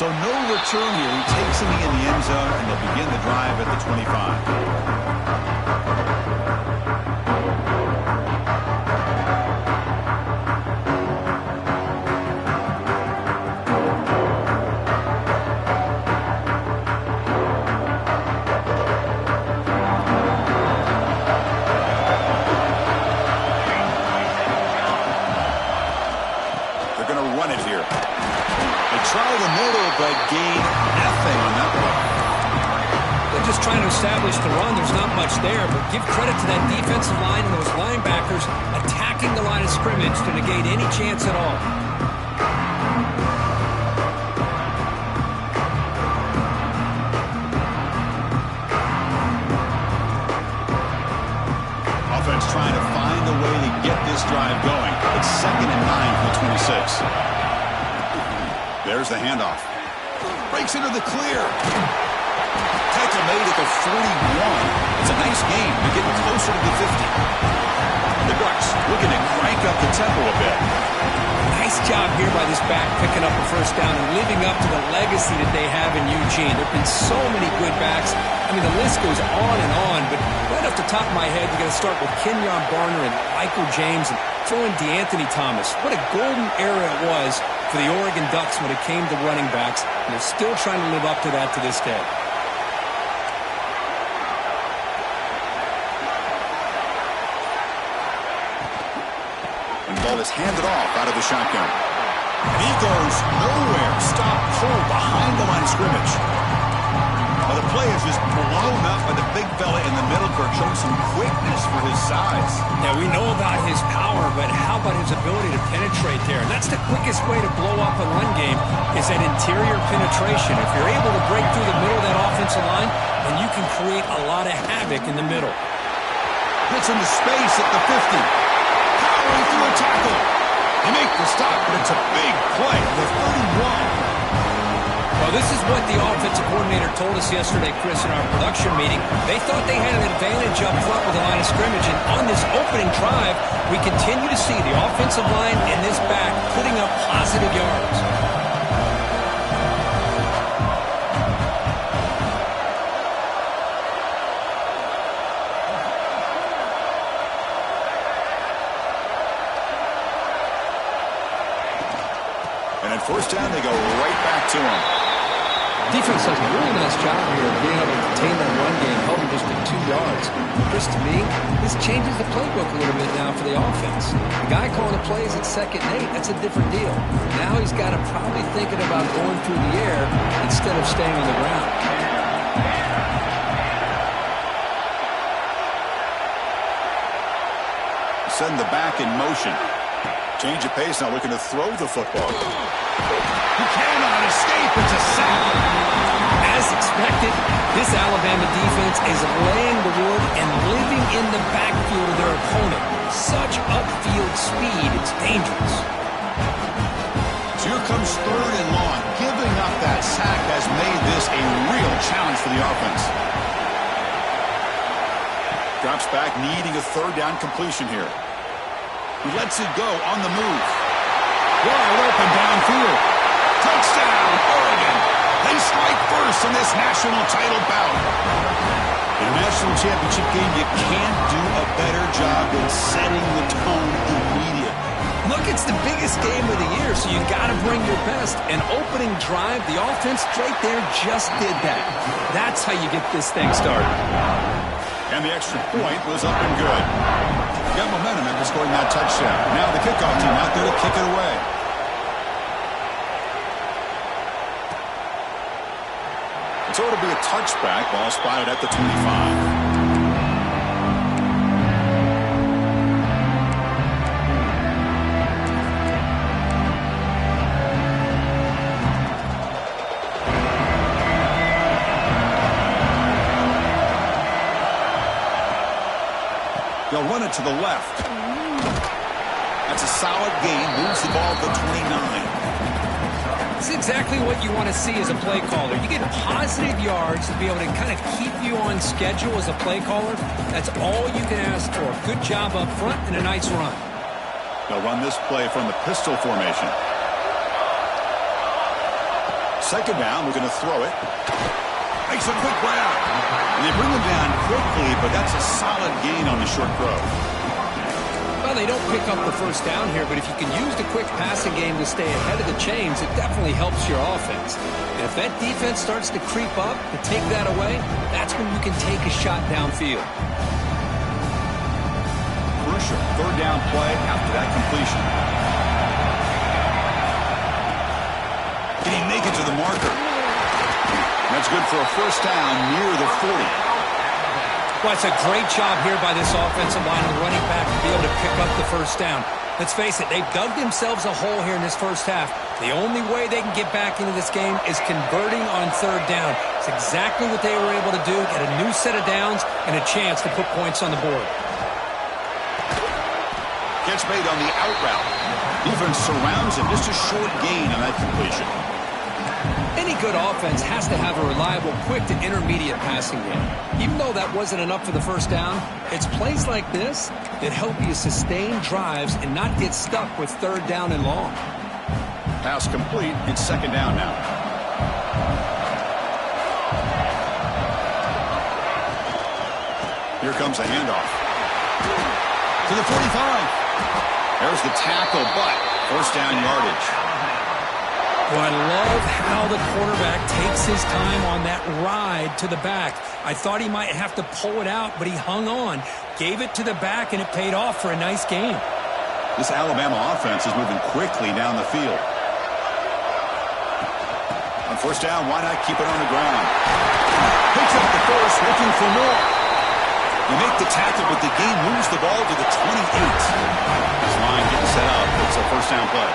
So no return here. He takes him in the end zone, and they'll begin the drive at the 25. But gain nothing on that one. They're just trying to establish the run. There's not much there, but give credit to that defensive line and those linebackers attacking the line of scrimmage to negate any chance at all. Offense trying to find a way to get this drive going. It's 2nd and 9 for the 26. There's the handoff. Breaks into the clear. Tackle made at the 41. It's a nice game. They're getting closer to the 50. The Ducks looking to crank up the tempo a bit. Nice job here by this back picking up a first down and living up to the legacy that they have in Eugene. There have been so many good backs. I mean, the list goes on and on, but right off the top of my head, you got to start with Kenyon Barner and Michael James and throw in DeAnthony Thomas. What a golden era it was for the Oregon Ducks when it came to running backs, and they're still trying to live up to that to this day. And the ball is handed off out of the shotgun. And he goes nowhere. Stop cold behind the line of scrimmage. Well, the play is just blown up by the big fella in the middle, showing some quickness for his size. Yeah, we know about his power, but how about his ability to penetrate there? And that's the quickest way to blow up a run game is that interior penetration. If you're able to break through the middle of that offensive line, then you can create a lot of havoc in the middle. Gets into space at the 50. Powering through a tackle. They make the stop, but it's a big play. The 31. Well, this is what the offensive coordinator told us yesterday, Chris, in our production meeting. They thought they had an advantage up front with the line of scrimmage, and on this opening drive, we continue to see the offensive line and this back putting up positive yards. And at first down, they go right back to him. Defense does a really nice job here of being able to contain that run game, helping just with 2 yards. Chris, to me, this changes the playbook a little bit now for the offense. The guy calling the plays at 2nd and 8, that's a different deal. Now he's got to probably thinking about going through the air instead of staying on the ground. Send the back in motion. Change of pace now, looking to throw the football. He cannot escape. It's a sack. As expected, this Alabama defense is laying the wood and living in the backfield of their opponent. Such upfield speed, it's dangerous. So here comes 3rd and long. Giving up that sack has made this a real challenge for the offense. Drops back, needing a 3rd down completion here. He lets it go on the move. Wide open downfield. Touchdown, Oregon. They strike first in this national title bout. In a national championship game, you can't do a better job than setting the tone immediately. Look, it's the biggest game of the year, so you got to bring your best. An opening drive, the offense right there just did that. That's how you get this thing started. And the extra point was up and good. Got momentum after scoring that touchdown. Now the kickoff team out there to kick it away. So it'll be a touchback. Ball spotted at the 25. They'll run it to the left. That's a solid gain. Moves the ball to 29. It's exactly what you want to see as a play caller. You get positive yards to be able to kind of keep you on schedule as a play caller. That's all you can ask for. Good job up front and a nice run. They'll run this play from the pistol formation. Second down, we're going to throw it. Makes a quick grab. And they bring him down quickly, but that's a solid gain on the short throw. Well, they don't pick up the first down here, but if you can use the quick passing game to stay ahead of the chains, it definitely helps your offense. And if that defense starts to creep up and take that away, that's when you can take a shot downfield. Crucial third down play after that completion. Can he make it to the marker? That's good for a first down near the 40. Well, it's a great job here by this offensive line and the running back to be able to pick up the first down. Let's face it, they've dug themselves a hole here in this first half. The only way they can get back into this game is converting on third down. It's exactly what they were able to do, get a new set of downs and a chance to put points on the board. Gets made on the out route. Defense surrounds him. Just a short gain on that completion. Any good offense has to have a reliable, quick to intermediate passing game. Even though that wasn't enough for the first down, it's plays like this that help you sustain drives and not get stuck with third down and long. Pass complete. It's second down now. Here comes a handoff. To the 45. There's the tackle, but first down yardage. Well, I love how the quarterback takes his time on that ride to the back. I thought he might have to pull it out, but he hung on, gave it to the back, and it paid off for a nice game. This Alabama offense is moving quickly down the field. On first down, why not keep it on the ground? Picks up the first, looking for more. You make the tackle, but the game moves the ball to the 28. This line getting set up. It's a first down play.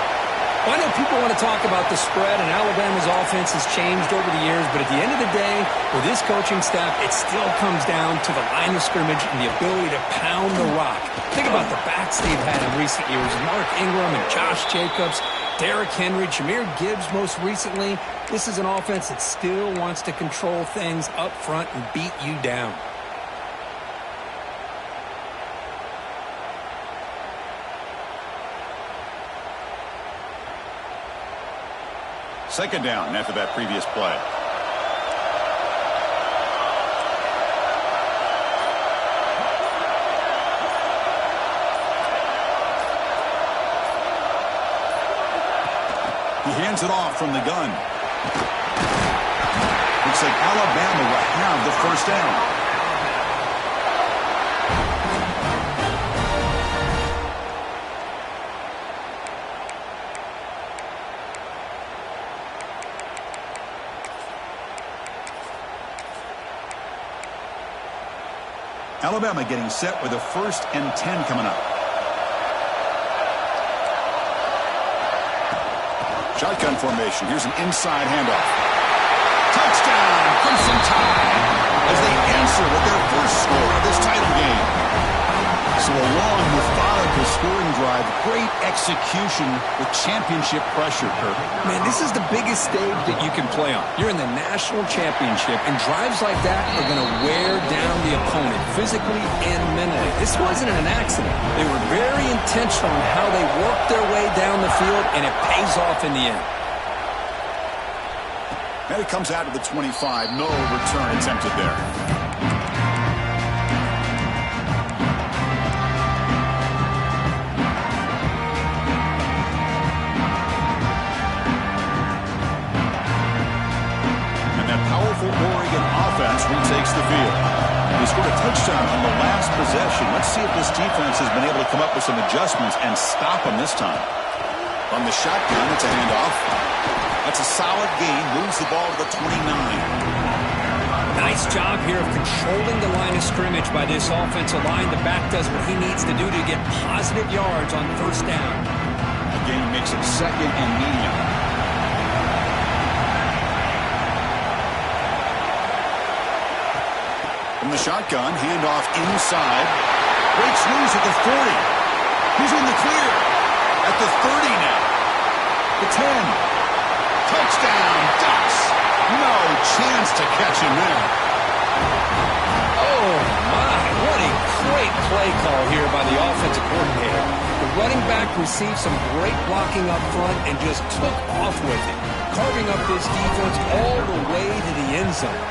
Well, I know people want to talk about the spread, and Alabama's offense has changed over the years, but at the end of the day, with this coaching staff, it still comes down to the line of scrimmage and the ability to pound the rock. Think about the backs they've had in recent years. Mark Ingram and Josh Jacobs, Derrick Henry, Jahmyr Gibbs most recently. This is an offense that still wants to control things up front and beat you down. Second down after that previous play. He hands it off from the gun. Looks like Alabama will have the first down. Alabama getting set with a 1st and 10 coming up. Shotgun formation. Here's an inside handoff. Touchdown, Crimson Tide, as they answer with their first score of this title game. So a long, methodical scoring drive. Great execution with championship pressure, Kirk. Man, this is the biggest stage that you can play on. You're in the national championship, and drives like that are going to wear down the opponent physically and mentally. This wasn't an accident. They were very intentional in how they worked their way down the field, and it pays off in the end. And it comes out of the 25. No return attempted there. Oregon offense retakes the field. They scored a touchdown on the last possession. Let's see if this defense has been able to come up with some adjustments and stop them this time. From the shotgun, it's a handoff. That's a solid gain. Moves the ball to the 29. Nice job here of controlling the line of scrimmage by this offensive line. The back does what he needs to do to get positive yards on first down. Again, makes it second and medium. From the shotgun, handoff inside. Breaks loose at the 40. He's in the clear. At the 30 now. The 10. Touchdown, Ducks. No chance to catch him there. Oh, my. What a great play play call here by the offensive coordinator. The running back received some great blocking up front and just took off with it, carving up this defense all the way to the end zone.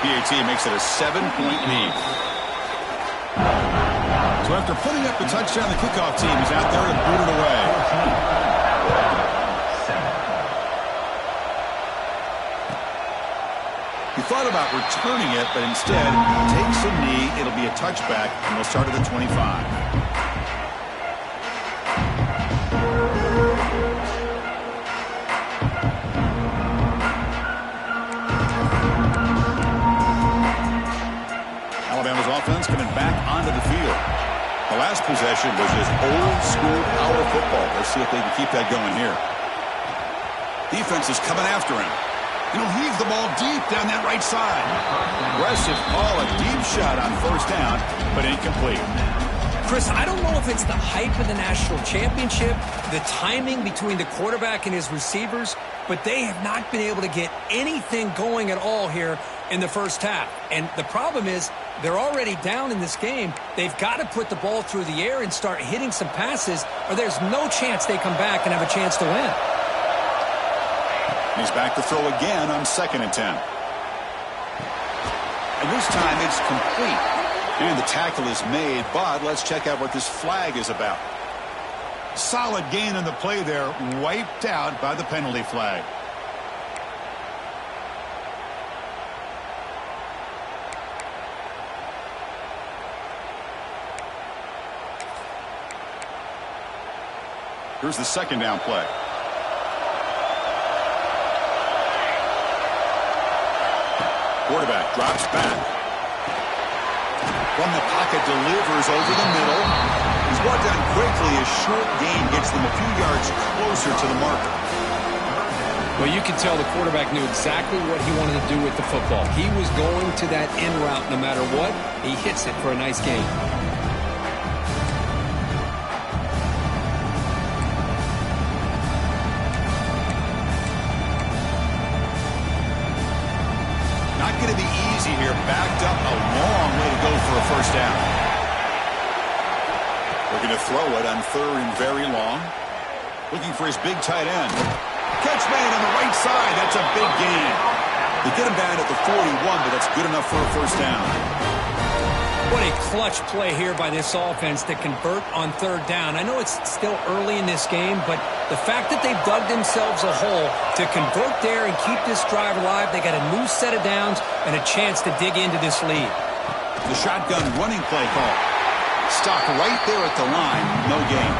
PAT makes it a 7-point lead. So after putting up the touchdown, the kickoff team is out there to boot it away. He thought about returning it, but instead takes a knee. It'll be a touchback, and they'll start at the 25. Alabama's offense coming back onto the field. The last possession was just old-school power football. Let's see if they can keep that going here. Defense is coming after him. And he'll heave the ball deep down that right side. Aggressive call, a deep shot on first down, but incomplete. Chris, I don't know if it's the hype of the national championship, the timing between the quarterback and his receivers, but they have not been able to get anything going at all here in the first half. And the problem is they're already down in this game. They've got to put the ball through the air and start hitting some passes, or there's no chance they come back and have a chance to win. He's back to throw again on 2nd and 10. And this time it's complete. And the tackle is made, but let's check out what this flag is about. Solid gain on the play there, wiped out by the penalty flag. Here's the 2nd down play. Quarterback drops back. From the pocket, delivers over the middle. He's brought down quickly. A short gain gets them a few yards closer to the marker. Well, you can tell the quarterback knew exactly what he wanted to do with the football. He was going to that in route no matter what. He hits it for a nice gain. Not going to be easy here. Backed up a long way to go for a first down. We're going to throw it on 3rd and very long. Looking for his big tight end. Catch made on the right side. That's a big gain. They get him down at the 41, but that's good enough for a first down. What a clutch play here by this offense to convert on 3rd down. I know it's still early in this game, but the fact that they've dug themselves a hole to convert there and keep this drive alive, they got a new set of downs and a chance to dig into this lead. The shotgun running play call. Stop right there at the line. No gain.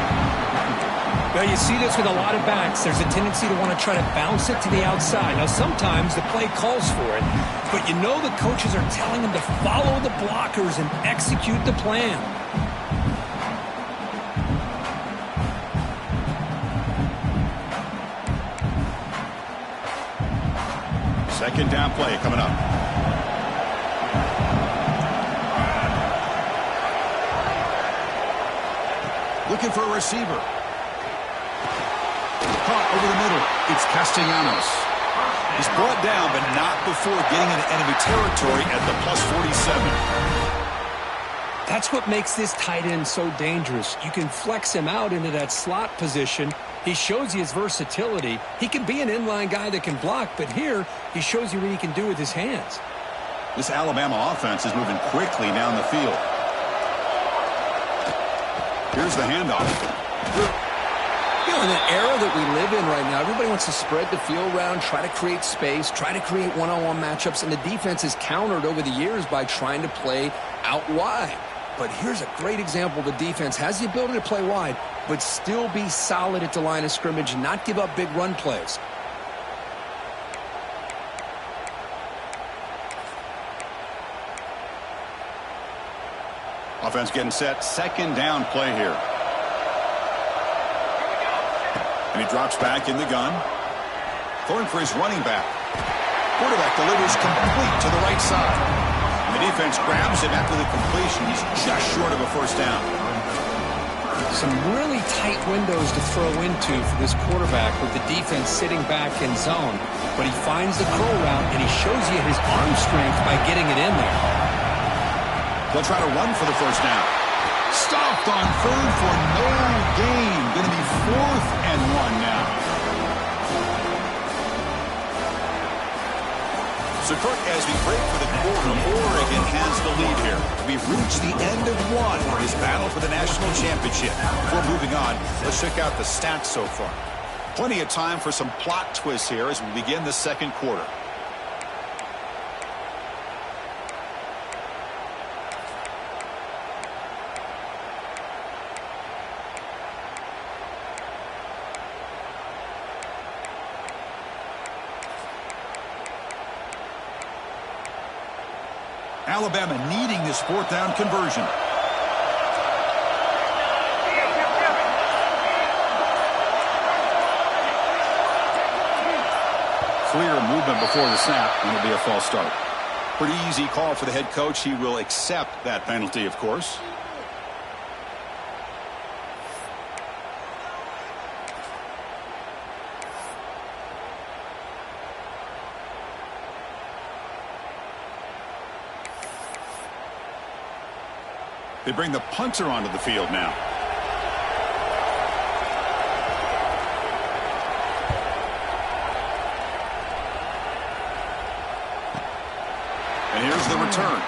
Well, you see this with a lot of backs. There's a tendency to want to try to bounce it to the outside. Now, sometimes the play calls for it, but you know the coaches are telling them to follow the blockers and execute the plan. Second down play coming up. Looking for a receiver. Caught over the middle. It's Castellanos. He's brought down, but not before getting into enemy territory at the plus 47. That's what makes this tight end so dangerous. You can flex him out into that slot position. He shows you his versatility. He can be an inline guy that can block, but here he shows you what he can do with his hands. This Alabama offense is moving quickly down the field. Here's the handoff. You know, in the era that we live in right now, everybody wants to spread the field around, try to create space, try to create one-on-one matchups, and the defense is countered over the years by trying to play out wide. But here's a great example. The defense has the ability to play wide, but still be solid at the line of scrimmage and not give up big run plays. Offense getting set. Second down play here. And he drops back in the gun. Throwing for his running back. Quarterback delivers complete to the right side. And the defense grabs him after the completion. He's just short of a first down. Some really tight windows to throw into for this quarterback with the defense sitting back in zone. But he finds the curl route, and he shows you his arm strength by getting it in there. They'll try to run for the first down. Stopped on third for no gain. Going to be 4th and 1 now. So, Kirk, as we break for the quarter, Oregon has the lead here. We've reached the end of one in this battle for the national championship. Before moving on, let's check out the stats so far. Plenty of time for some plot twists here as we begin the second quarter. Alabama needing this 4th down conversion. Clear movement before the snap, and it'll be a false start. Pretty easy call for the head coach. He will accept that penalty, of course. They bring the punter onto the field now. And here's the return.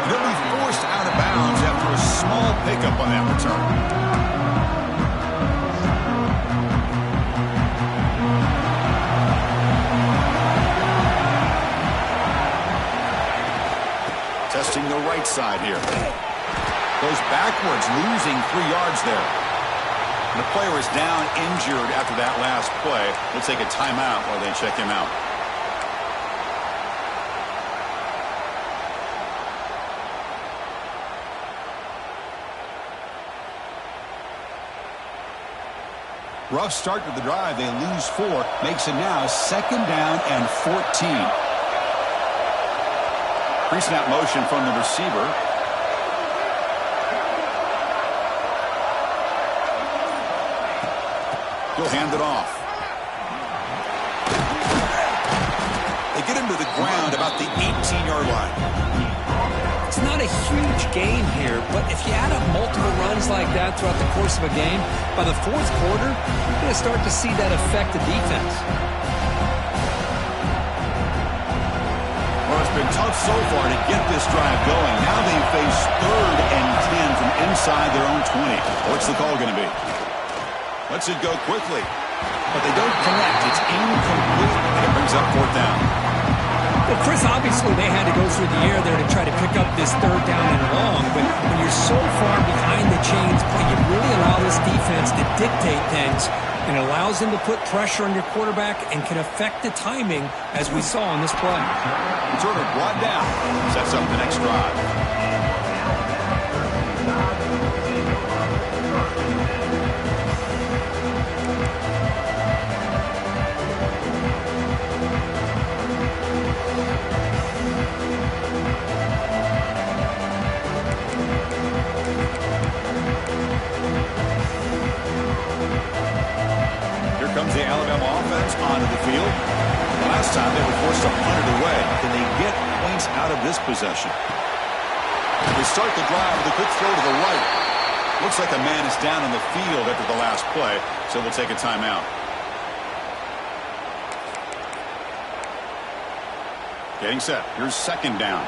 They'll be forced out of bounds after a small pickup on that return. Testing the right side here. Goes backwards, losing 3 yards there. And the player is down injured after that last play. We'll take a timeout while they check him out. Rough start to the drive. They lose 4. Makes it now 2nd down and 14. Pre-snap motion from the receiver. He'll hand it off. They get him to the ground about the 18-yard line. It's not a huge gain here, but if you add up multiple runs like that throughout the course of a game, by the 4th quarter, you're going to start to see that affect the defense. Well, it's been tough so far to get this drive going. Now they face 3rd and 10 from inside their own 20. What's the call going to be? Lets it go quickly, but they don't connect. It's incomplete, and it brings up 4th down. Well, Chris, obviously they had to go through the air there to try to pick up this 3rd down and long, but when you're so far behind the chains, boy, you really allow this defense to dictate things, and it allows them to put pressure on your quarterback and can affect the timing, as we saw on this play. Turner brought down, sets up the next drive. Comes the Alabama offense onto the field. Last time they were forced to punt it away. Can they get points out of this possession? They start the drive with a quick throw to the right. Looks like a man is down on the field after the last play, so they'll take a timeout. Getting set. Here's 2nd down.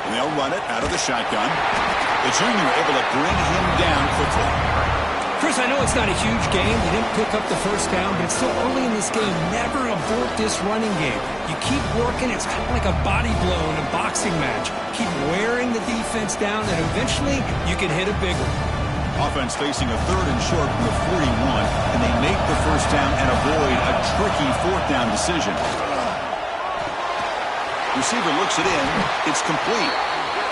And they'll run it out of the shotgun. The junior able to bring him down quickly. Chris, I know it's not a huge game. You didn't pick up the first down, but it's still early in this game. Never abort this running game. You keep working. It's kind of like a body blow in a boxing match. Keep wearing the defense down, and eventually you can hit a big one. Offense facing a 3rd and short from the 41, and they make the first down and avoid a tricky 4th down decision. Receiver looks it in. It's complete.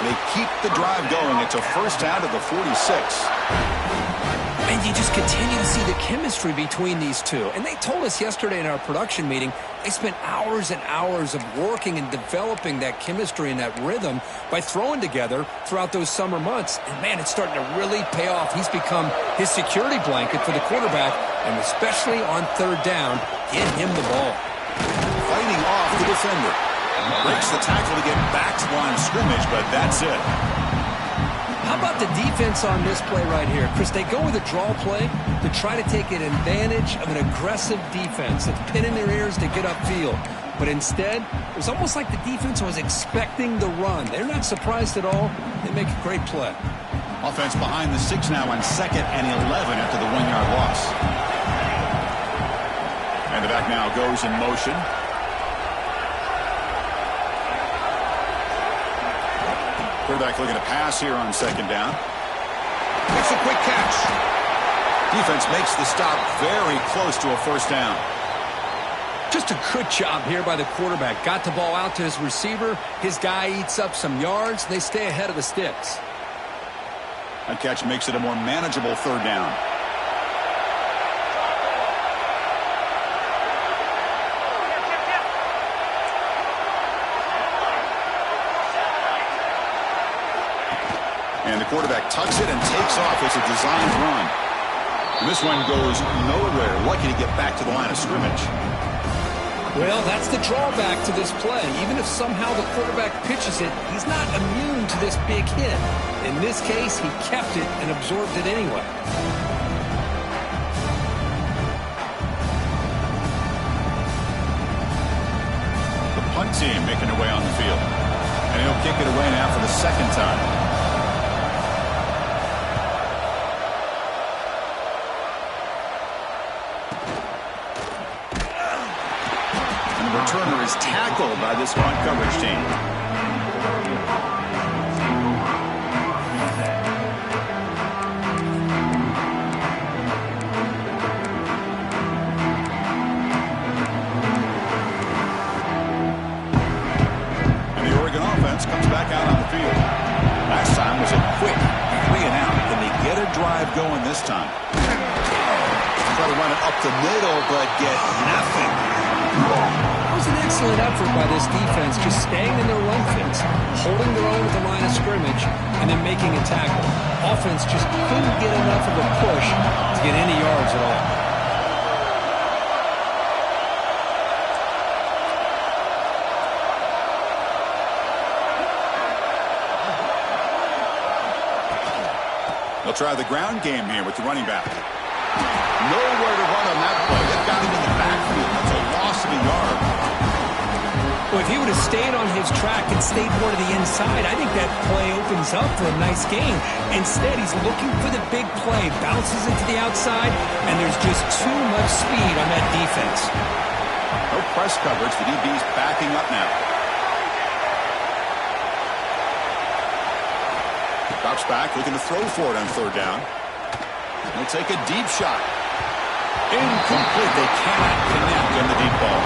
They keep the drive going. It's a first down to the 46. And you just continue to see the chemistry between these two. And they told us yesterday in our production meeting, they spent hours and hours of working and developing that chemistry and that rhythm by throwing together throughout those summer months. And, man, it's starting to really pay off. He's become his security blanket for the quarterback, and especially on 3rd down, get him the ball. fighting off the defender. Breaks the tackle to get back to the line of scrimmage, but that's it. How about the defense on this play right here? Chris, they go with a draw play to try to take an advantage of an aggressive defense that's pinning their ears to get upfield. But instead, it was almost like the defense was expecting the run. They're not surprised at all. They make a great play. Offense behind the 6 now on 2nd and 11 after the 1-yard loss. And the back now goes in motion. Quarterback looking to pass here on 2nd down. Makes a quick catch. Defense makes the stop very close to a 1st down. Just a good job here by the quarterback. Got the ball out to his receiver. His guy eats up some yards. They stay ahead of the sticks. That catch makes it a more manageable 3rd down. And the quarterback tucks it and takes off. It's a designed run. And this one goes nowhere. Lucky to get back to the line of scrimmage. Well, that's the drawback to this play. Even if somehow the quarterback pitches it, he's not immune to this big hit. In this case, he kept it and absorbed it anyway. The punt team making their way on the field. And he'll kick it away now for the 2nd time. Returner is tackled by this punt coverage team. And the Oregon offense comes back out on the field. Last time was a quick 3 and out. Can they get a drive going this time? Try to run it up the middle, but get nothing. It was an excellent effort by this defense, just staying in their run fence, holding their own at the line of scrimmage, and then making a tackle. Offense just couldn't get enough of a push to get any yards at all. They'll try the ground game here with the running back. Nowhere to run on that play. They've got him in the backfield. That's a loss of a yard. Well, if he would have stayed on his track and stayed more to the inside, I think that play opens up for a nice gain. Instead, he's looking for the big play, bounces into the outside, and there's just too much speed on that defense. No press coverage. The DB's backing up now. Drops back, looking to throw for it on 3rd down. He'll take a deep shot. Incomplete. They cannot connect on the deep ball.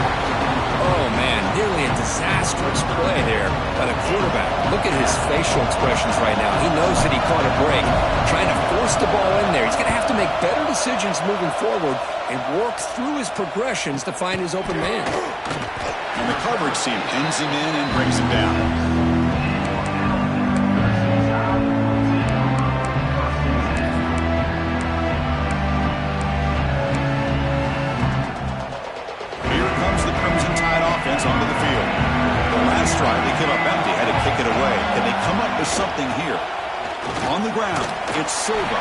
Oh, man, nearly a disastrous play there by the quarterback. Look at his facial expressions right now. He knows that he caught a break, trying to force the ball in there. He's going to have to make better decisions moving forward and work through his progressions to find his open man. And the coverage team pins him in and brings him down. Onto the field. The last drive, they came up empty, had to kick it away. Can they come up with something here? On the ground, it's Silva.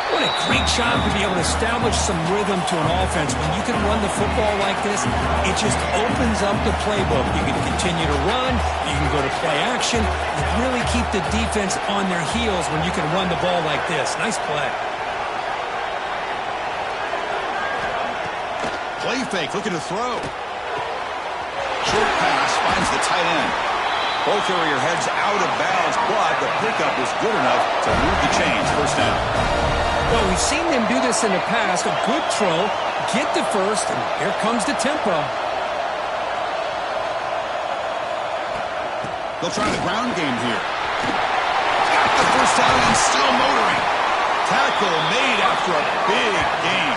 What a great job to be able to establish some rhythm to an offense. When you can run the football like this, it just opens up the playbook. You can continue to run, you can go to play action, and really keep the defense on their heels when you can run the ball like this. Nice play. Play fake, looking to throw. Short pass finds the tight end. Ball carrier heads out of bounds, but the pickup was good enough to move the chains. 1st down. Well, we've seen them do this in the past. A good throw, get the first, and here comes the tempo. They'll try the ground game here. Got the 1st down and still motoring. Tackle made after a big gain.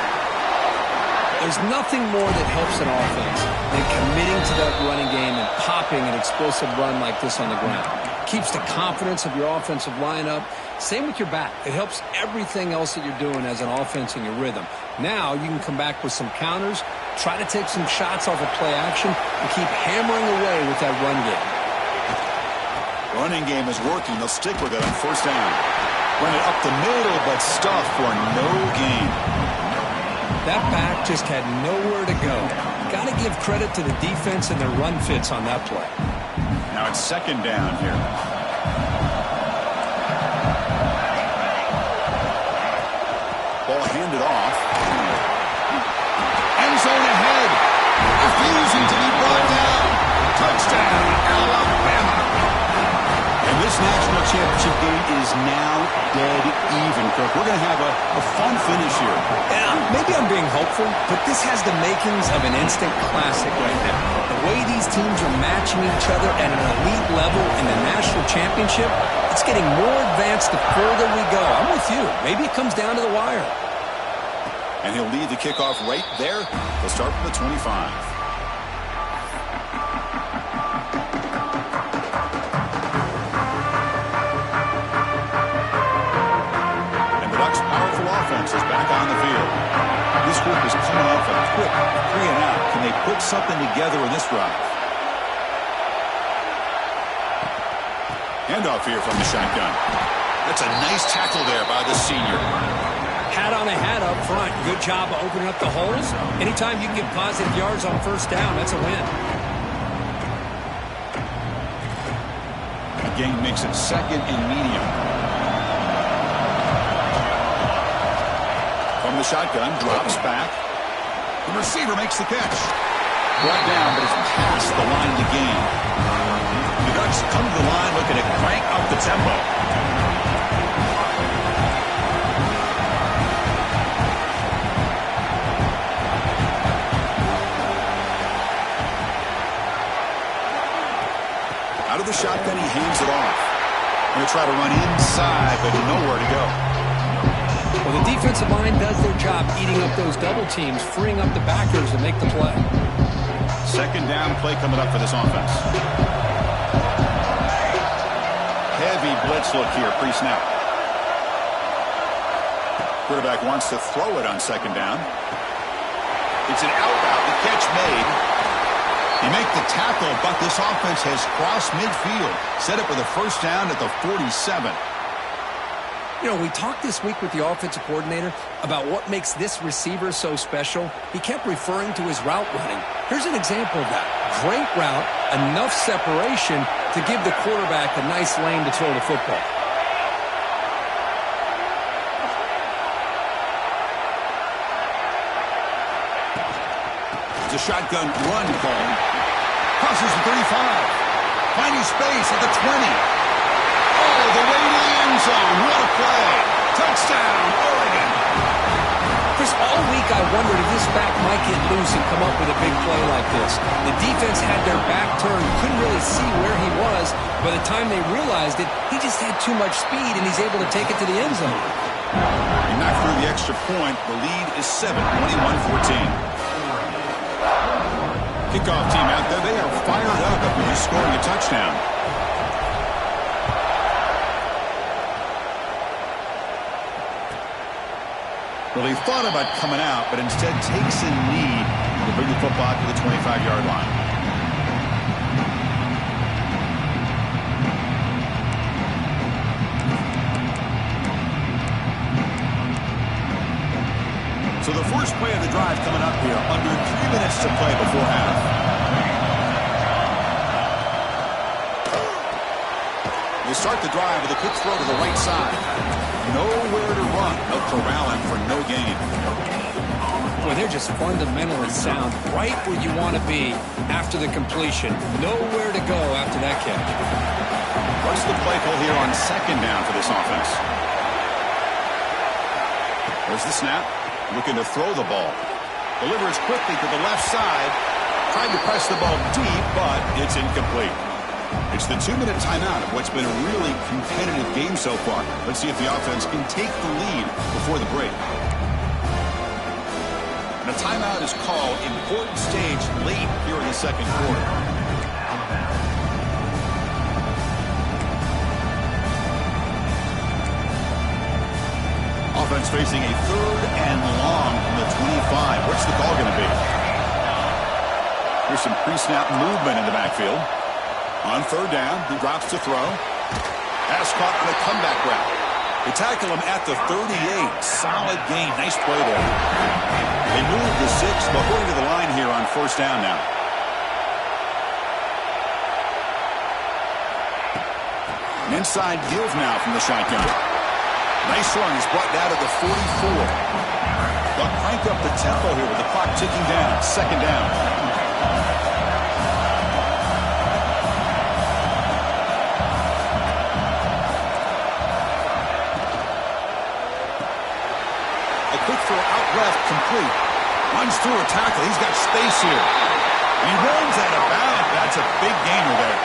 There's nothing more that helps an offense than committing to that running game and popping an explosive run like this on the ground. Keeps the confidence of your offensive lineup. Same with your back. It helps everything else that you're doing as an offense in your rhythm. Now you can come back with some counters Try to take some shots off of play action and keep hammering away with that run game. Running game is working. They'll stick with it on first down. Run it up the middle, but stuff for no gain. That back just had nowhere to go. Got to give credit to the defense and their run fits on that play. Now it's second down here. Ball handed off. End zone ahead. Refusing to be brought down. Touchdown, Alabama. And this national championship game is now dead even, Kirk. We're going to have a fun finish here. And maybe I'm being hopeful, but this has the makings of an instant classic right now. The way these teams are matching each other at an elite level in the national championship, it's getting more advanced the further we go. I'm with you. Maybe it comes down to the wire. And he'll lead the kickoff right there. They'll start from the 25. Is back on the field. This group is coming off a quick 3-and-out. Can they put something together in this drive? Handoff here from the shotgun. That's a nice tackle there by the senior. Hat on a hat up front. Good job of opening up the holes. Anytime you can get positive yards on first down, that's a win. The game makes it second and medium. From the shotgun, drops back. The receiver makes the catch. Brought down, but it's past the line of the game. The Ducks come to the line looking to crank up the tempo. Out of the shotgun, he hands it off. Going to try to run inside, but nowhere to go. Well, the defensive line does their job eating up those double teams, freeing up the backers to make the play. Second down play coming up for this offense. Heavy blitz look here, pre-snap. Quarterback wants to throw it on second down. It's an out route, the catch made. You make the tackle, but this offense has crossed midfield. Set up with a first down at the 47. You know, we talked this week with the offensive coordinator about what makes this receiver so special. He kept referring to his route running. Here's an example of that. Great route, enough separation to give the quarterback a nice lane to throw the football. It's a shotgun run call. Crosses the 35. Finding space at the 20. Oh, the way to the end zone. What a play. Touchdown, Oregon. Chris, all week I wondered if this back might get loose and come up with a big play like this. The defense had their back turned, couldn't really see where he was. By the time they realized it, he just had too much speed, and he's able to take it to the end zone. He knocked through the extra point. The lead is 7, 21-14. Kickoff team out there, they are fired up after just scoring a touchdown. Well, he thought about coming out, but instead takes a knee to bring the football to the 25-yard line. So the first play of the drive coming up here, under 3 minutes to play before half. They start the drive with a quick throw to the right side. Nowhere to run. No corralling for no gain. Boy, they're just fundamentally sound. Right where you want to be after the completion. Nowhere to go after that catch. What's the play call here on second down for this offense? There's the snap. Looking to throw the ball. Delivers quickly to the left side. Trying to press the ball deep, but it's incomplete. It's the 2-minute timeout of what's been a really competitive game so far. Let's see if the offense can take the lead before the break. And a timeout is called. Important stage late here in the second quarter. Offense facing a 3rd and long from the 25. What's the call going to be? Here's some pre-snap movement in the backfield. On third down, he drops to throw. Pass caught on a comeback route. They tackle him at the 38. Solid gain. Nice play there. They move the 6. They'll go to the line here on first down now. An inside give now from the shotgun. Nice run. He's brought down to the 44. They'll crank up the tempo here with the clock ticking down. Second down. A quick throw out left, complete. Runs through a tackle. He's got space here. He runs out of bounds. That's a big gainer there.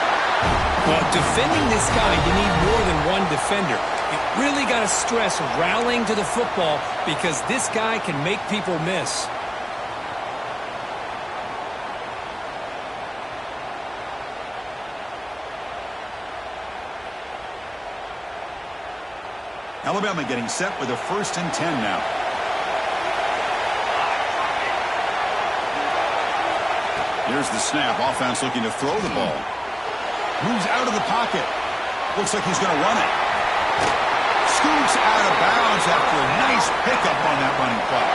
Well, defending this guy, you need more than one defender. You really got to stress rallying to the football because this guy can make people miss. Alabama getting set with a 1st and 10 now. Here's the snap. Offense looking to throw the ball. Moves out of the pocket. Looks like he's going to run it. Scoots out of bounds after a nice pickup on that running play.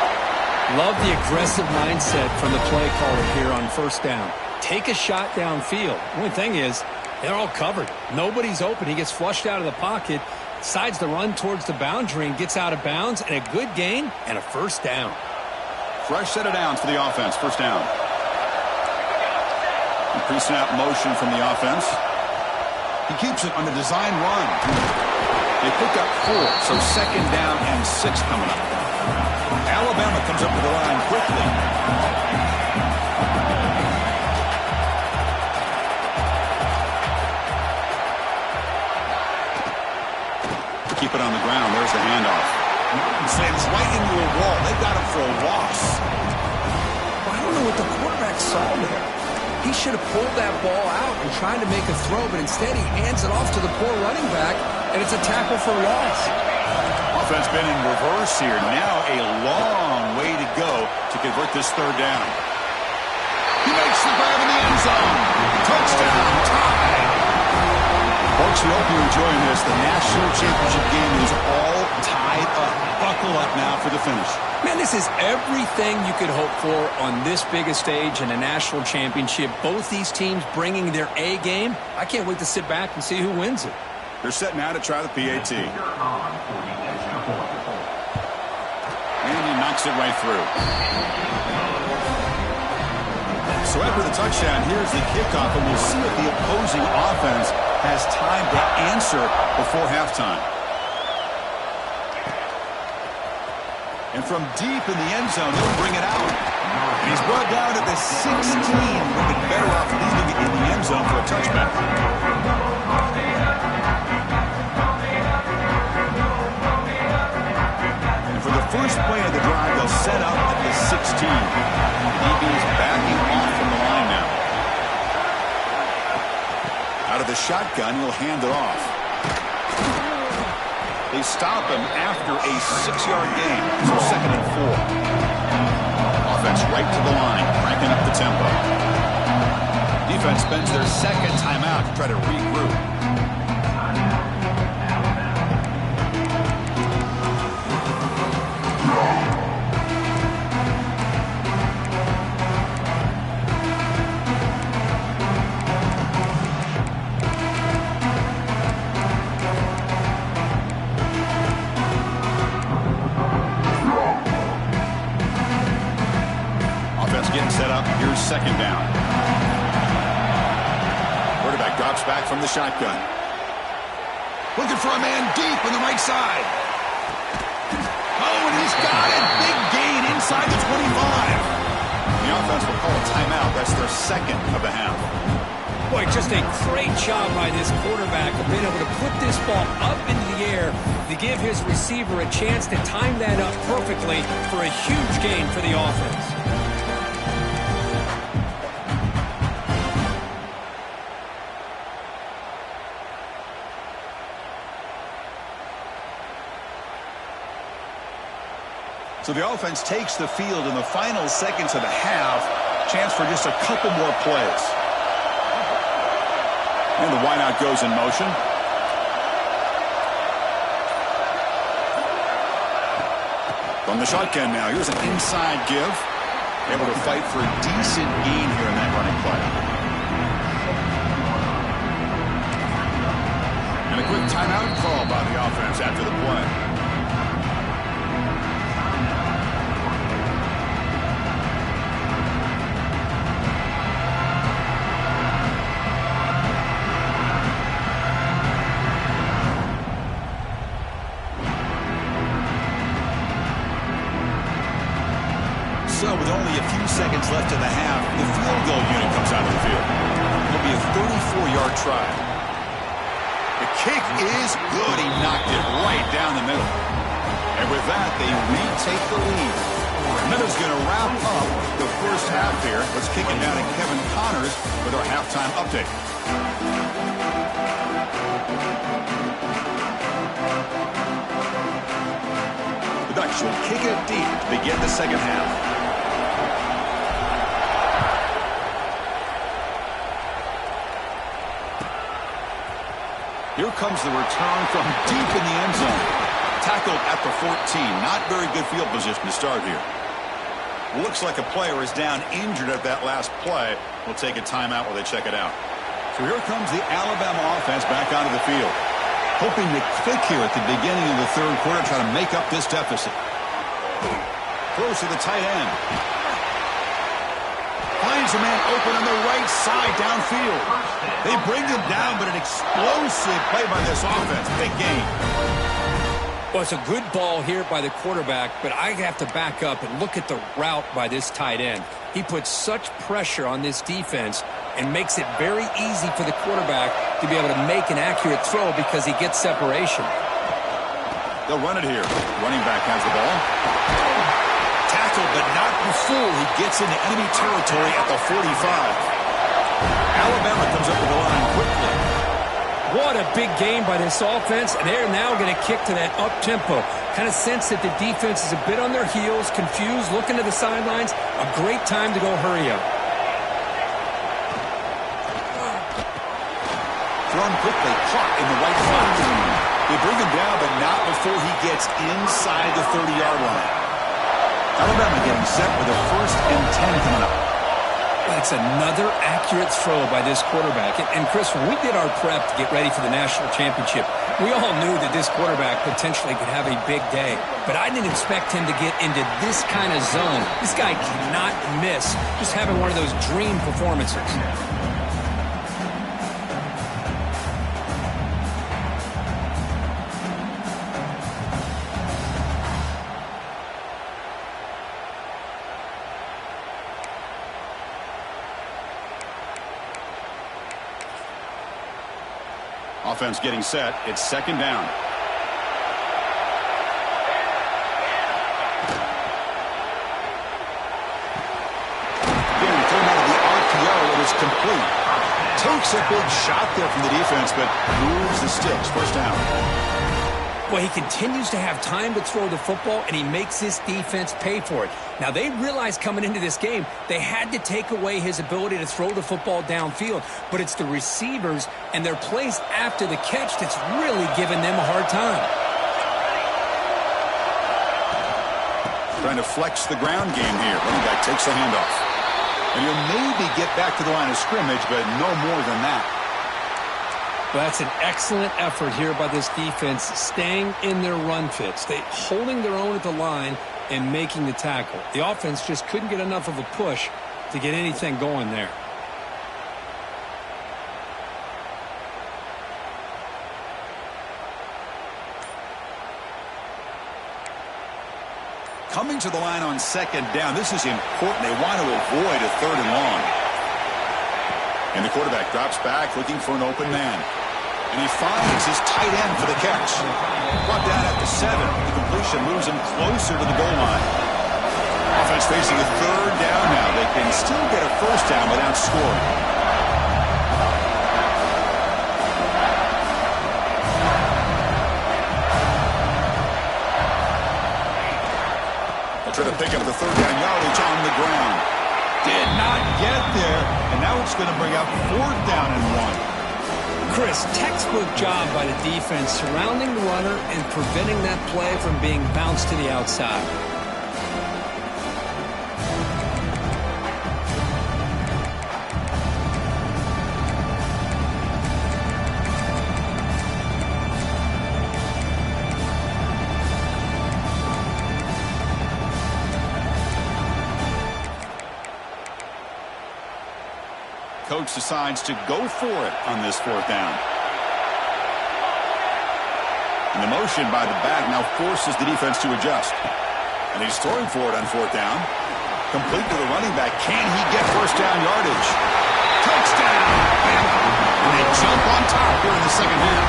Love the aggressive mindset from the play caller here on first down. Take a shot downfield. The only thing is, they're all covered. Nobody's open. He gets flushed out of the pocket, decides to run towards the boundary and gets out of bounds, and a good gain and a first down. Fresh set of downs for the offense. First down. Pre-snap motion from the offense. He keeps it on the design run. They pick up 4, so second down and 6 coming up. Alabama comes up to the line quickly. Keep it on the ground. There's the handoff. Slams right into a wall. They've got him for a loss. I don't know what the quarterback saw there. He should have pulled that ball out and tried to make a throw, but instead he hands it off to the poor running back, and it's a tackle for loss. Offense been in reverse here. Now a long way to go to convert this third down. He makes the grab in the end zone. Touchdown, tie. Folks, we hope you're enjoying this. The national championship game is all tied up. Buckle up now for the finish. Man, this is everything you could hope for on this biggest stage in a national championship. Both these teams bringing their A game. I can't wait to sit back and see who wins it. They're set now to try the PAT. And he knocks it right through. So after the touchdown, here's the kickoff, and we'll see if the opposing offense has time to answer before halftime. And from deep in the end zone, he'll bring it out. And he's brought down at the 16. Would be better off leaving it in the end zone for a touchback. And for the first play of the drive, they'll set up at the 16. DB's backing off from the line now. Out of the shotgun, he'll hand it off. They stop him after a 6-yard gain, so 2nd and 4. Offense right to the line, cranking up the tempo. Defense spends their second timeout to try to regroup. Getting set up. Here's second down. Quarterback drops back from the shotgun. Looking for a man deep on the right side. Oh, and he's got it. Big gain inside the 25. The offense will call a timeout. That's their second of the half. Boy, just a great job by this quarterback of being able to put this ball up into the air to give his receiver a chance to time that up perfectly for a huge gain for the offense. So the offense takes the field in the final seconds of the half. Chance for just a couple more plays. And the wideout goes in motion. From the shotgun now, here's an inside give. Able to fight for a decent gain here in that running play. And a quick timeout call by the offense after the play. So with only a few seconds left in the half, the field goal unit comes out of the field. It'll be a 34-yard try. The kick is good. He knocked it right down the middle. And with that, they retake the lead. And that is going to wrap up the first half here. Let's kick it down to Kevin Connors with our halftime update. The Ducks will kick it deep to begin the second half. Here comes the return from deep in the end zone. Tackled at the 14. Not very good field position to start here. Looks like a player is down injured at that last play. We'll take a timeout while they check it out. So here comes the Alabama offense back onto the field. Hoping to click here at the beginning of the third quarter, try to make up this deficit. Throws to the tight end. Finds a man open on the right side downfield. They bring him down, but an explosive play by this offense. Big gain. Well, it's a good ball here by the quarterback, but I have to back up and look at the route by this tight end. He puts such pressure on this defense and makes it very easy for the quarterback to be able to make an accurate throw because he gets separation. They'll run it here. Running back has the ball. Tackled, but not before he gets into enemy territory at the 45. Alabama comes up with the line quickly. What a big game by this offense, and they're now going to kick to that up-tempo. Kind of sense that the defense is a bit on their heels, confused, looking to the sidelines. A great time to go hurry up. Thrown quickly, caught in the right front. They bring him down, but not before he gets inside the 30-yard line. Alabama getting set with a 1st and 10 coming up. That's another accurate throw by this quarterback. And Chris, when we did our prep to get ready for the national championship, we all knew that this quarterback potentially could have a big day. But I didn't expect him to get into this kind of zone. This guy cannot miss. Just having one of those dream performances. Offense getting set. It's 2nd down. Again, thrown out of the RPO. It is complete. Takes a big shot there from the defense, but moves the sticks. 1st down. Well, he continues to have time to throw the football, and he makes this defense pay for it. Now, they realized coming into this game they had to take away his ability to throw the football downfield, but it's the receivers and their plays after the catch that's really giving them a hard time. Trying to flex the ground game here. Running back takes the handoff. And he'll maybe get back to the line of scrimmage, but no more than that. Well, that's an excellent effort here by this defense, staying in their run fits. They holding their own at the line and making the tackle. The offense just couldn't get enough of a push to get anything going there. Coming to the line on 2nd down. This is important. They want to avoid a 3rd and long. And the quarterback drops back looking for an open man. And he finds his tight end for the catch. Brought down at the 7. The completion moves him closer to the goal line. Offense facing a 3rd down now. They can still get a 1st down without scoring. They'll try to pick up the 3rd down yardage on the ground. Did not get there, and now it's going to bring up 4th down and 1. Chris, textbook job by the defense surrounding the runner and preventing that play from being bounced to the outside. Coach decides to go for it on this 4th down. And the motion by the back now forces the defense to adjust. And he's throwing for it on 4th down. Complete to the running back. Can he get 1st down yardage? Touchdown! And they jump on top here in the 2nd half.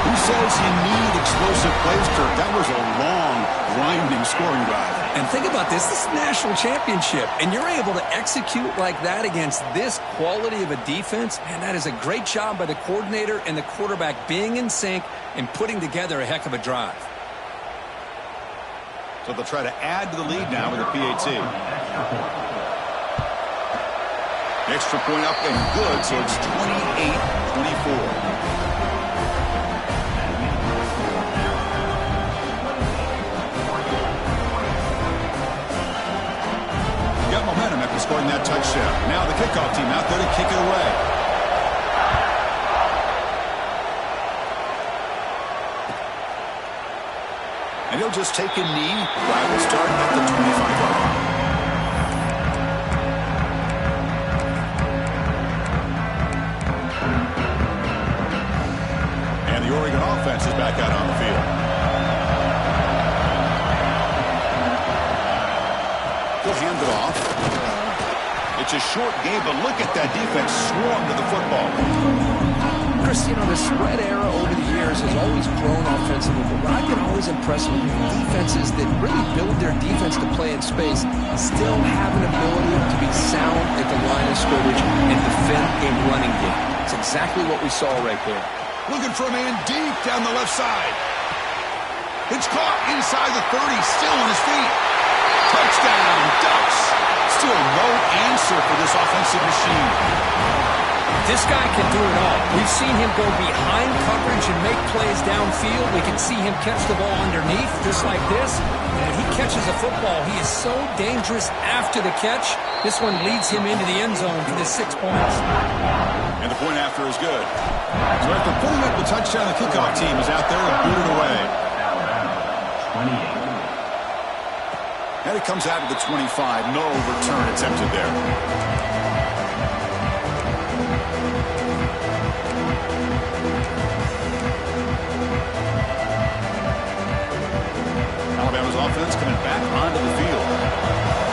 Who says you need explosive plays, Kirk? That was a long, grinding scoring drive. And think about this. This is a national championship, and you're able to execute like that against this quality of a defense. Man, that is a great job by the coordinator and the quarterback being in sync and putting together a heck of a drive. So they'll try to add to the lead now with a PAT. Extra point up and good, so it's 28-24. Momentum after scoring that touchdown. Now the kickoff team out there to kick it away. And he'll just take a knee. Drive will start at the 25-yard line. And the Oregon offense is back out on the field. He'll hand it off. It's a short game, but look at that defense swarm to the football. Chris, you know, the spread era over the years has always grown offensively, but what I've been always impressed with defenses that really build their defense to play in space still have an ability to be sound at the line of scrimmage and defend a running game. It's exactly what we saw right there. Looking for a man deep down the left side. It's caught inside the 30, still on his feet. Touchdown, Ducks. Still no answer for this offensive machine. This guy can do it all. We've seen him go behind coverage and make plays downfield. We can see him catch the ball underneath, just like this. And if he catches a football, he is so dangerous after the catch. This one leads him into the end zone for the 6 points. And the point after is good. So after putting up the touchdown, the kickoff team is out there and boot it away. 28. And it comes out to the 25. No return attempted there. Alabama's offense coming back onto the field.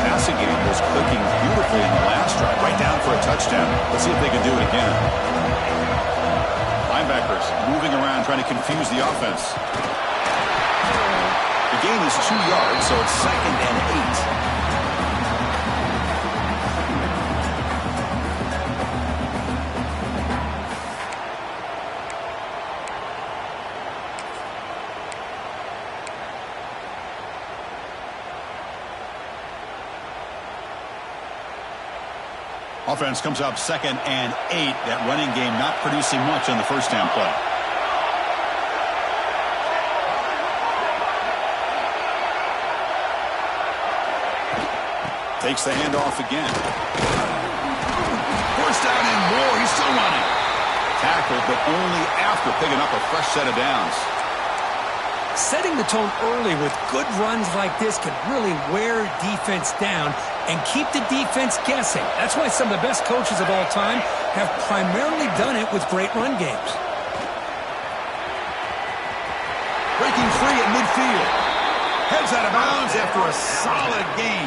Passing game was clicking beautifully in the last drive. Right down for a touchdown. Let's see if they can do it again. Linebackers moving around, trying to confuse the offense. The gain is 2 yards, so it's 2nd and 8. Offense comes up 2nd and 8. That running game not producing much on the 1st down play. Takes the handoff again. 1st down and more. He's still running. Tackled, but only after picking up a fresh set of downs. Setting the tone early with good runs like this can really wear defense down and keep the defense guessing. That's why some of the best coaches of all time have primarily done it with great run games. Breaking free at midfield. Heads out of bounds after a solid gain.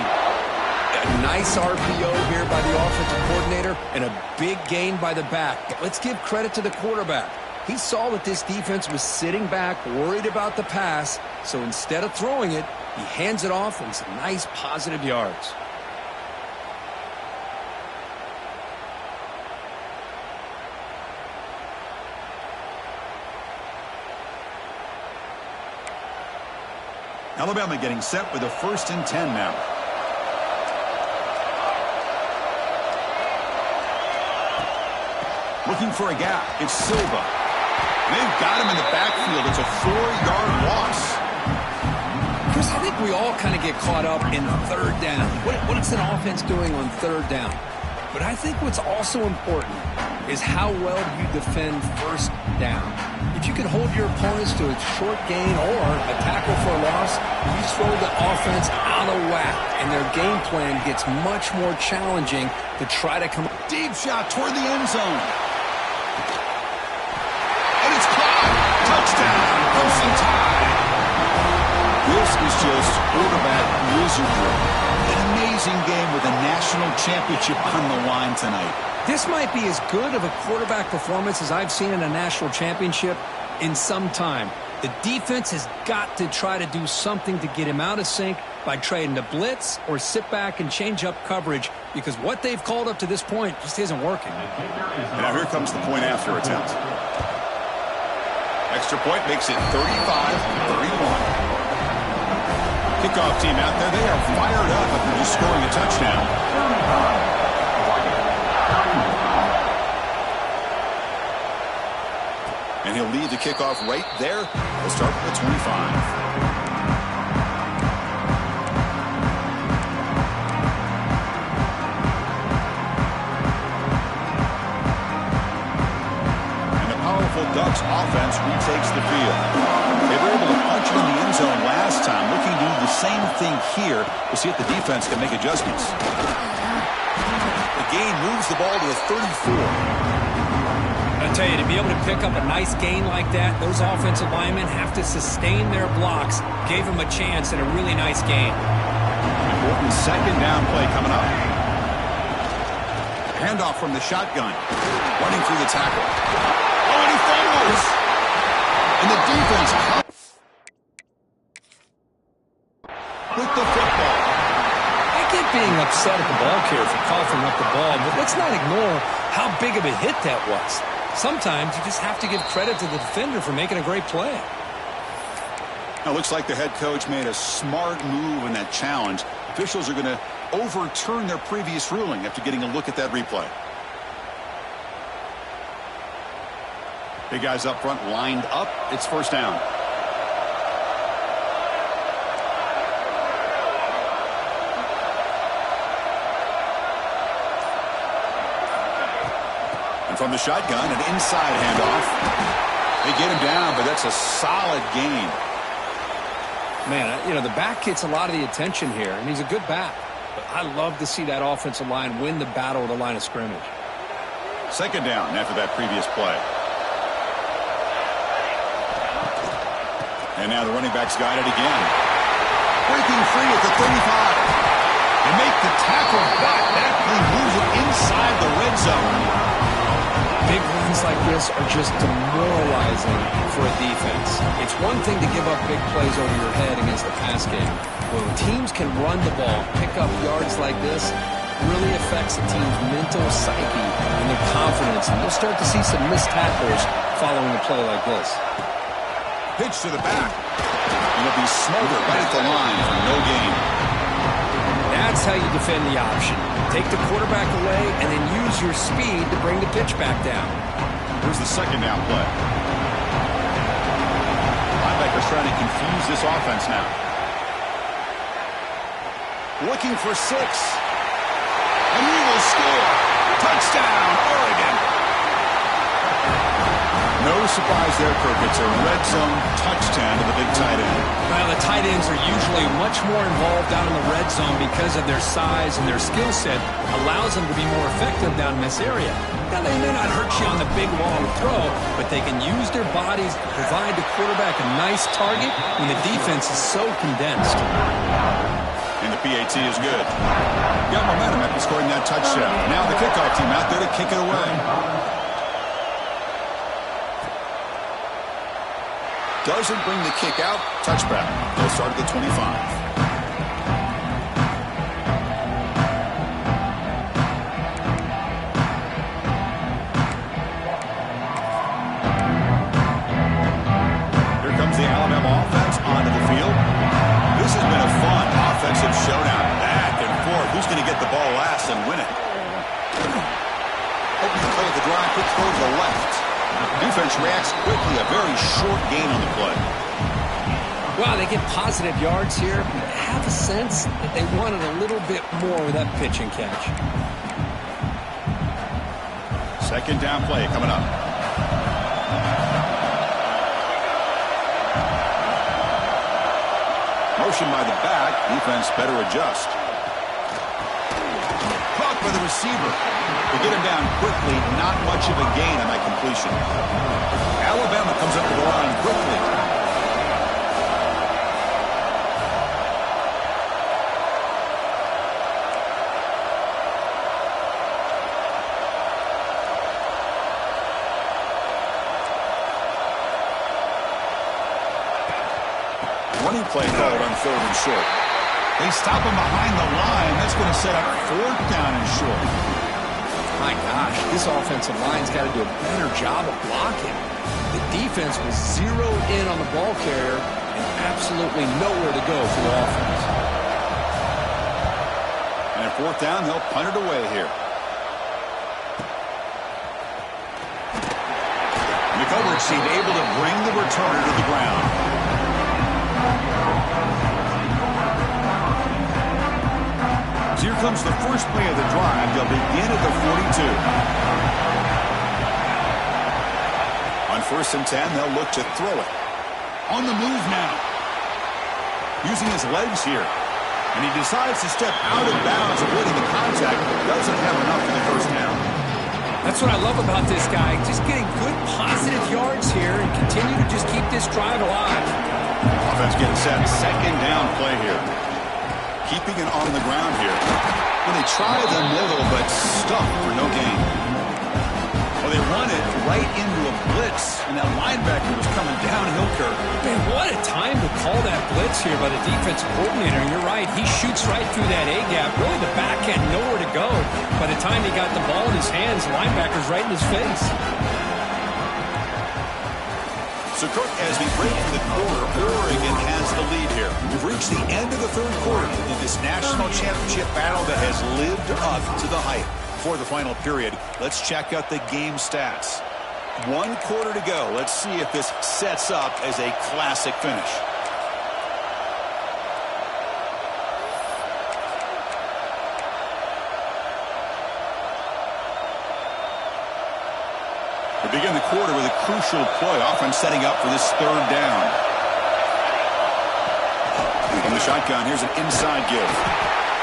A nice RPO here by the offensive coordinator and a big gain by the back. But let's give credit to the quarterback. He saw that this defense was sitting back, worried about the pass, so instead of throwing it, he hands it off and some nice positive yards. Alabama getting set with a 1st and 10 now. Looking for a gap. It's Silva. They've got him in the backfield. It's a 4-yard loss. Chris, I think we all kind of get caught up in third down. What's an offense doing on third down? But I think what's also important is how well you defend first down. If you can hold your opponents to a short gain or a tackle for a loss, you throw the offense out of whack, and their game plan gets much more challenging to try to come. Deep shot toward the end zone. And it's caught. Touchdown. Crimson Tide. This is just quarterback wizardry. An amazing game with a national championship on the line tonight. This might be as good of a quarterback performance as I've seen in a national championship in some time. The defense has got to try to do something to get him out of sync by trying to blitz or sit back and change up coverage, because what they've called up to this point just isn't working. And now here comes the point after attempt. Extra point makes it 35-31. Kickoff team out there, they are fired up after just scoring a touchdown. And he'll lead the kickoff right there. We'll start with the 25. Ducks offense retakes the field. They were able to punch it in the end zone last time. Looking to do the same thing here to see if the defense can make adjustments. The gain moves the ball to the 34. I'll tell you, to be able to pick up a nice gain like that, those offensive linemen have to sustain their blocks. Gave them a chance at a really nice gain. Important second down play coming up. Handoff from the shotgun. Running through the tackle. Oh, and he fumbles. And the defense with the football. I get being upset at the ball carrier for coughing up the ball, but let's not ignore how big of a hit that was. Sometimes you just have to give credit to the defender for making a great play. Now, it looks like the head coach made a smart move in that challenge. Officials are going to overturn their previous ruling after getting a look at that replay. Big guys up front lined up. It's first down. And from the shotgun, an inside handoff. They get him down, but that's a solid gain. Man, you know, the back gets a lot of the attention here, and he's a good back. But I love to see that offensive line win the battle at the line of scrimmage. Second down after that previous play. And now the running back's got it again. Breaking free at the 35. They make the tackle back. That play moves it inside the red zone. Big runs like this are just demoralizing for a defense. It's one thing to give up big plays over your head against the pass game. When teams can run the ball, pick up yards like this, really affects the team's mental psyche and their confidence. And you'll start to see some missed tackles following a play like this. Pitch to the back. And it'll be smothered right at the line for no gain. That's how you defend the option. Take the quarterback away and then use your speed to bring the pitch back down. Here's the second down play. Linebackers trying to confuse this offense now. Looking for 6. And he will score. Touchdown, Oregon. No surprise there, Kirk. It's a red zone touchdown to the big tight end. Well, the tight ends are usually much more involved down in the red zone because of their size and their skill set allows them to be more effective down in this area. Now, they may not hurt you on the big wall of throw, but they can use their bodies to provide the quarterback a nice target when the defense is so condensed. And the PAT is good. Got momentum after scoring that touchdown. Now the kickoff team out there to kick it away. Doesn't bring the kick out. Touchback. They'll start at the 25. Here comes the Alabama offense onto the field. This has been a fun offensive showdown. Back and forth. Who's going to get the ball last and win it? Open the play at the draw drive, quick throw to the left. Defense reacts quickly, a very short gain on the play. Wow, they get positive yards here. I have a sense that they wanted a little bit more with that pitch and catch. Second down play coming up. Motion by the back. Defense better adjust. Caught by the receiver. They get him down quickly. Not much of a gain on that completion. Alabama comes up to the line quickly. Running play called on 3rd and short. They stop him behind the line. That's going to set up 4th down and short. My gosh, this offensive line's got to do a better job of blocking. The defense was zeroed in on the ball carrier and absolutely nowhere to go for the offense. And at 4th down, they'll punt it away here. McElroy seemed able to bring the returner to the ground. So here comes the first play of the drive. They'll begin at the 42. On 1st and 10, they'll look to throw it. On the move now. Using his legs here. And he decides to step out of bounds, avoiding the contact. Doesn't have enough for the first down. That's what I love about this guy. Just getting good positive yards here and continue to just keep this drive alive. Offense getting set. Second down play here. Keeping it on the ground here. When they try the middle, but stuck for no gain. Well, they run it right into a blitz, and that linebacker was coming downhill, Kirk. Man, what a time to call that blitz here by the defensive coordinator. And you're right, he shoots right through that A-gap. Really, the back had nowhere to go. By the time he got the ball in his hands, the linebacker's right in his face. So, Kirk, as we break the quarter, Oregon has the lead here. We've reached the end of the 3rd quarter in this national championship battle that has lived up to the hype. For the final period, let's check out the game stats. 1 quarter to go. Let's see if this sets up as a classic finish. We begin the quarter with a crucial play, often setting up for this 3rd down. From the shotgun, here's an inside give.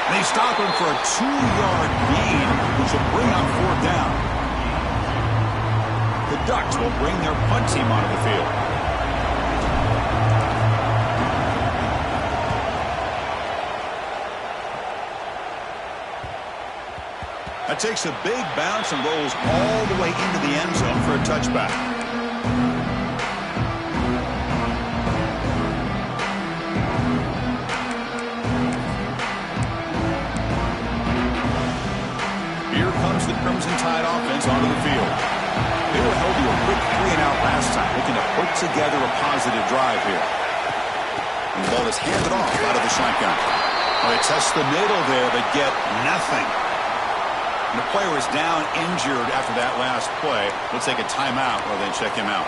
And they stop him for a 2-yard gain, which will bring up 4th down. The Ducks will bring their punt team onto the field. That takes a big bounce and rolls all the way into the end zone for a touchback. Here comes the Crimson Tide offense onto the field. They were held to a quick 3-and-out last time, looking to put together a positive drive here. And the ball is handed off out of the shotgun. Well, they test the middle there, but get nothing. And the player is down injured after that last play. We'll take a timeout while they check him out.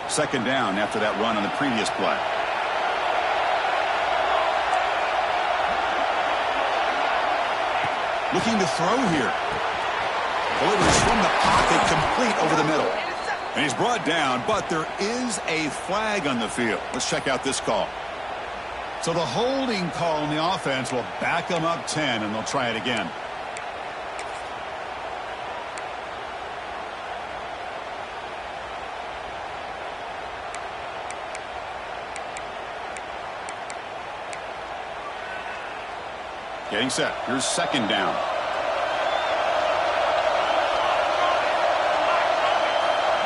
Second down after that run on the previous play. Looking to throw here. Delivers from the pocket, complete over the middle. And he's brought down, but there is a flag on the field. Let's check out this call. So the holding call on the offense will back them up 10, and they'll try it again. Getting set. Here's second down.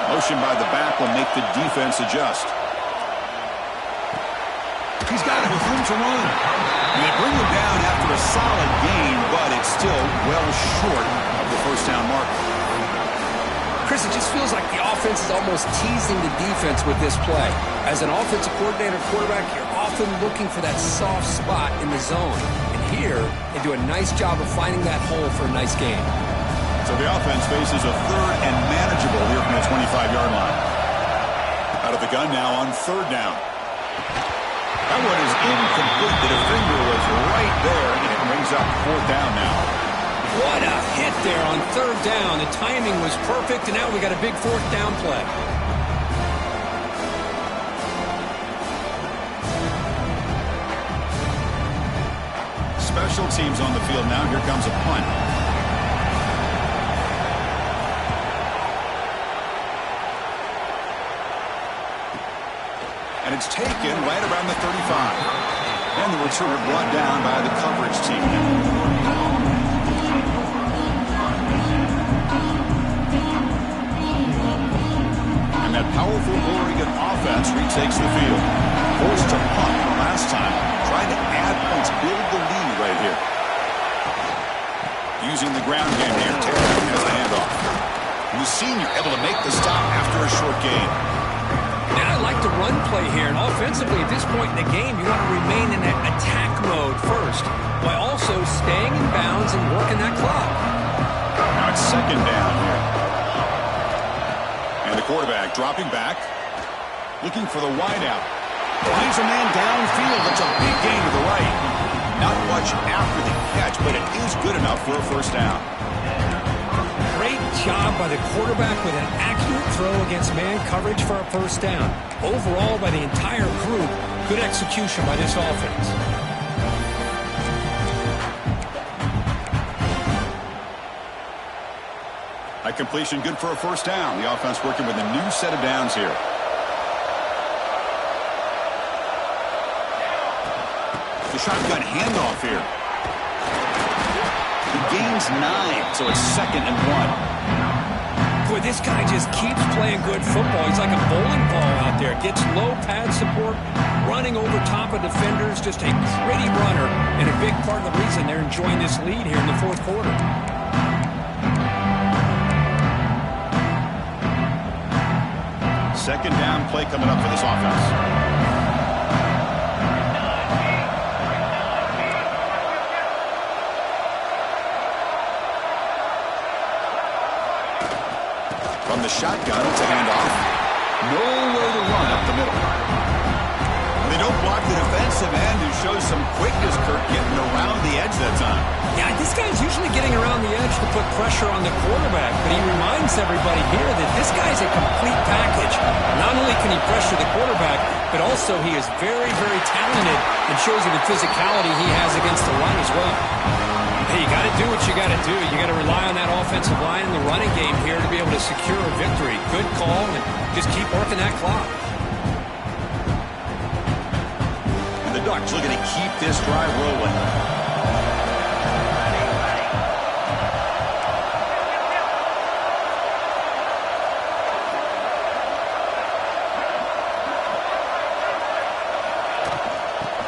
Motion by the back will make the defense adjust. He's got it with room to run. And they bring him down after a solid gain, but it's still well short of the first down mark. Chris, it just feels like the offense is almost teasing the defense with this play. As an offensive coordinator, quarterback, you're often looking for that soft spot in the zone. And here, they do a nice job of finding that hole for a nice gain. So the offense faces a third and manageable here from the 25-yard line. Out of the gun now on third down. That one is incomplete. The defender was right there, and it brings up fourth down now. What a hit there on third down. The timing was perfect, and now we got a big fourth down play. Special teams on the field now. Here comes a punt. And it's taken right around the 35. And the returner brought down by the coverage team. And that powerful Oregon offense retakes the field. Forced to punt last time. Trying to add points, build the lead right here. Using the ground game here. Taylor has the handoff. And the senior able to make the stop after a short gain. Now I like the run play here, and offensively at this point in the game, you want to remain in that attack mode first, while also staying in bounds and working that clock. Now it's second down here. And the quarterback dropping back, looking for the wideout. Finds a man downfield. That's a big gain to the right. Not much after the catch, but it is good enough for a first down. Great job by the quarterback with an accurate throw against man coverage for a first down. Overall, by the entire group, good execution by this offense. A completion good for a first down. The offense working with a new set of downs here. The shotgun handoff here. He gains 9, so it's 2nd and 1. Boy, this guy just keeps playing good football. He's like a bowling ball out there. Gets low pad support, running over top of defenders. Just a gritty runner, and a big part of the reason they're enjoying this lead here in the fourth quarter. Second down play coming up for this offense. From the shotgun, it's a handoff. Nowhere to run up the middle. They don't block the defensive end, who shows some quickness, Kirk, getting around the edge that time. Yeah, this guy's usually getting around the edge to put pressure on the quarterback, but he reminds everybody here that this guy's a complete package. Not only can he pressure the quarterback, but also he is very, very talented and shows you the physicality he has against the run as well. Hey, you got to do what you got to do. You got to rely on that offensive line in the running game here to be able to secure a victory. Good call, and just keep working that clock. And the Ducks looking to keep this drive rolling.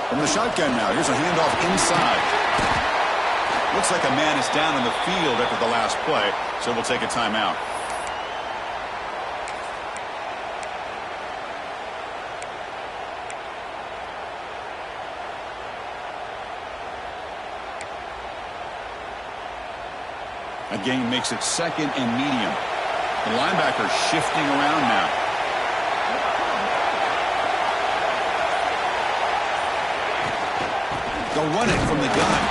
From the shotgun now, here's a handoff inside. Looks like a man is down in the field after the last play, so we'll take a timeout. A gain makes it 2nd and medium. The linebacker shifting around now. They'll run it from the gun.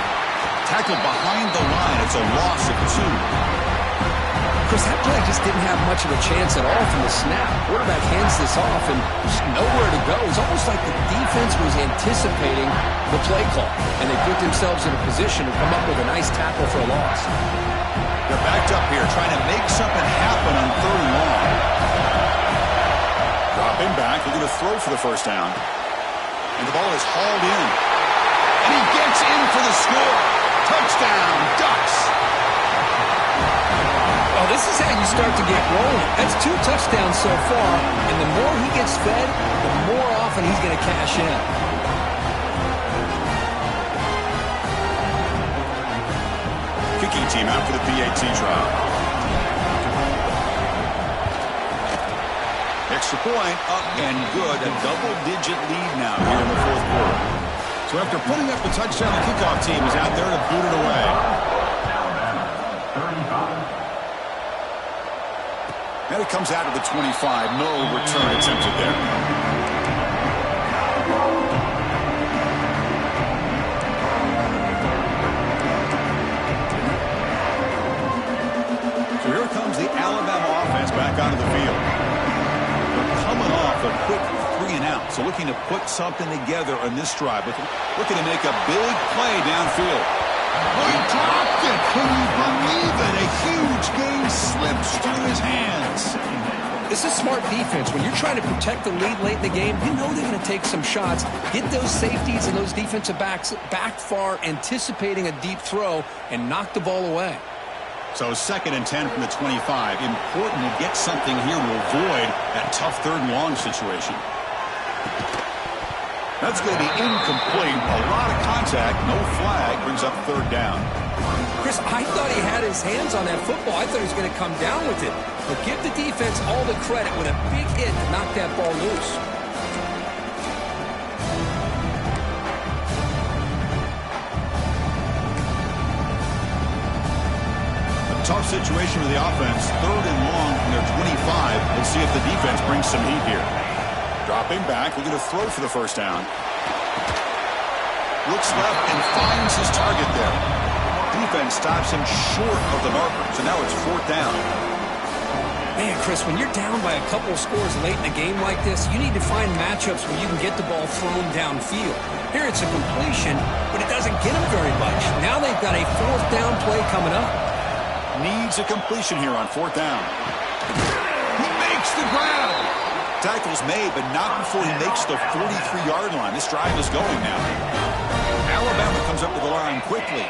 Tackled behind the line. It's a loss of 2. Chris, that play just didn't have much of a chance at all from the snap. Quarterback hands this off and just nowhere to go. It's almost like the defense was anticipating the play call, and they put themselves in a position to come up with a nice tackle for a loss. They're backed up here, trying to make something happen on 3rd and long. Dropping back, looking to throw for the first down. And the ball is hauled in. And he gets in for the score. Touchdown, Ducks. Well, this is how you start to get rolling. That's 2 touchdowns so far, and the more he gets fed, the more often he's going to cash in. Kicking team out for the PAT trial. Extra point, up and good. A double-digit lead now here in the fourth quarter. So after putting up the touchdown, the kickoff team is out there to boot it away. And it comes out of the 25. No return attempted there. So here comes the Alabama offense back onto the field. They're coming off a quick 3-and-out, so looking to put something together on this drive. Looking to make a big play downfield. Oh, he dropped it. Can you believe it? A huge game slips through his hands. This is smart defense. When you're trying to protect the lead late in the game, you know they're going to take some shots, get those safeties and those defensive backs back far, anticipating a deep throw, and knock the ball away. So 2nd and 10 from the 25. Important to get something here to avoid that tough 3rd and long situation. That's going to be incomplete. A lot of contact. No flag. Brings up 3rd down. Chris, I thought he had his hands on that football. I thought he was going to come down with it. But give the defense all the credit with a big hit to knock that ball loose. Tough situation for the offense. 3rd and long from their 25. Let's see if the defense brings some heat here. Dropping back. We're going to throw for the 1st down. Looks left and finds his target there. Defense stops him short of the marker. So now it's 4th down. Man, Chris, when you're down by a couple of scores late in a game like this, you need to find matchups where you can get the ball thrown downfield. Here it's a completion, but it doesn't get him very much. Now they've got a 4th down play coming up. Needs a completion here on 4th down. He makes the ground. Tackle's made, but not before he makes the 43-yard line. This drive is going now. Alabama comes up to the line quickly.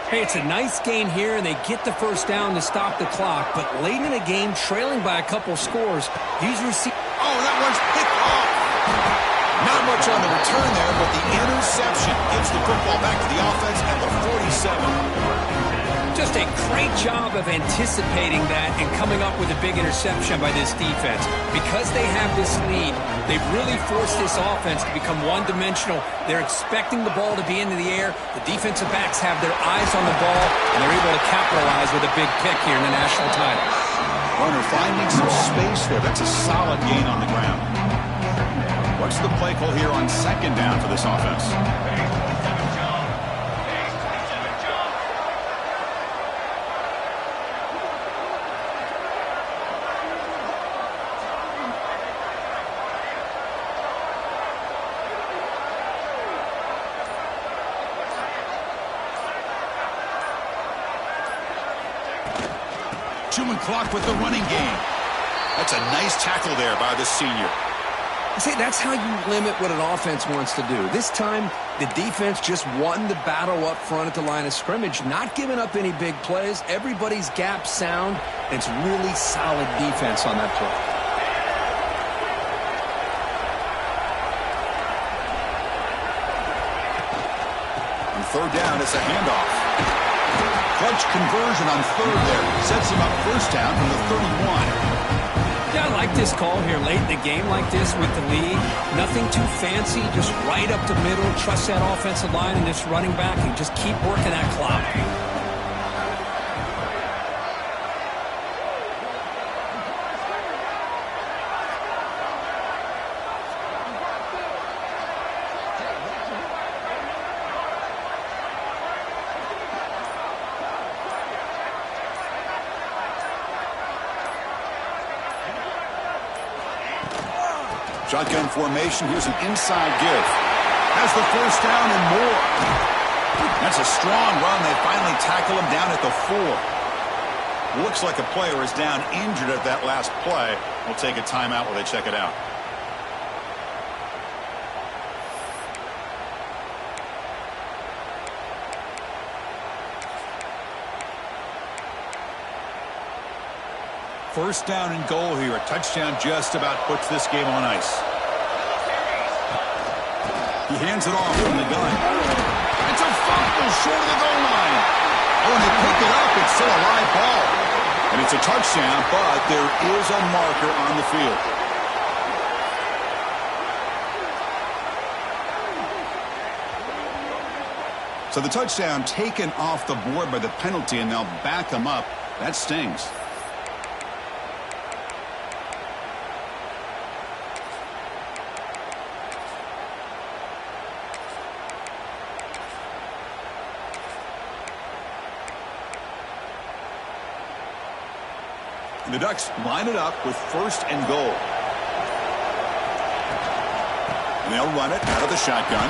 Hey, it's a nice gain here, and they get the 1st down to stop the clock. But late in the game, trailing by a couple scores, these receivers... Oh, that one's picked off. Not much on the return there, but the interception gives the football back to the offense at the 47. Just a great job of anticipating that and coming up with a big interception by this defense. Because they have this lead, they've really forced this offense to become one-dimensional. They're expecting the ball to be into the air. The defensive backs have their eyes on the ball, and they're able to capitalize with a big pick here in the national title. Runner finding some space there. That's a solid gain on the ground. What's the play call here on 2nd down for this offense? Chewing clock with the running game. That's a nice tackle there by the senior. See, that's how you limit what an offense wants to do. This time, the defense just won the battle up front at the line of scrimmage, not giving up any big plays. Everybody's gap sound. It's really solid defense on that play. On 3rd down, it's a handoff. Clutch conversion on 3rd there. Sets him up 1st down from the 31. Yeah, I like this call here late in the game like this with the lead. Nothing too fancy, just right up the middle. Trust that offensive line and this running back and just keep working that clock. Shotgun formation. Here's an inside give. Has the 1st down and more. That's a strong run. They finally tackle him down at the 4. Looks like a player is down injured at that last play. We'll take a timeout while they check it out. First down and goal here. A touchdown just about puts this game on ice. He hands it off from the gun. It's a fumble short of the goal line. Oh, and they pick it up. It's still a live ball. And it's a touchdown, but there is a marker on the field. So the touchdown taken off the board by the penalty, and they'll back them up. That stings. The Ducks line it up with 1st and goal. And they'll run it out of the shotgun.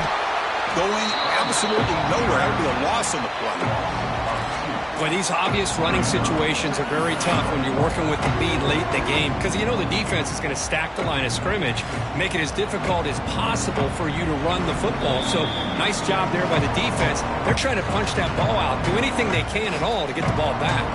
Going absolutely nowhere. That would be a loss on the play. Boy, these obvious running situations are very tough when you're working with the lead late in the game, because you know the defense is going to stack the line of scrimmage, make it as difficult as possible for you to run the football. So nice job there by the defense. They're trying to punch that ball out, do anything they can at all to get the ball back.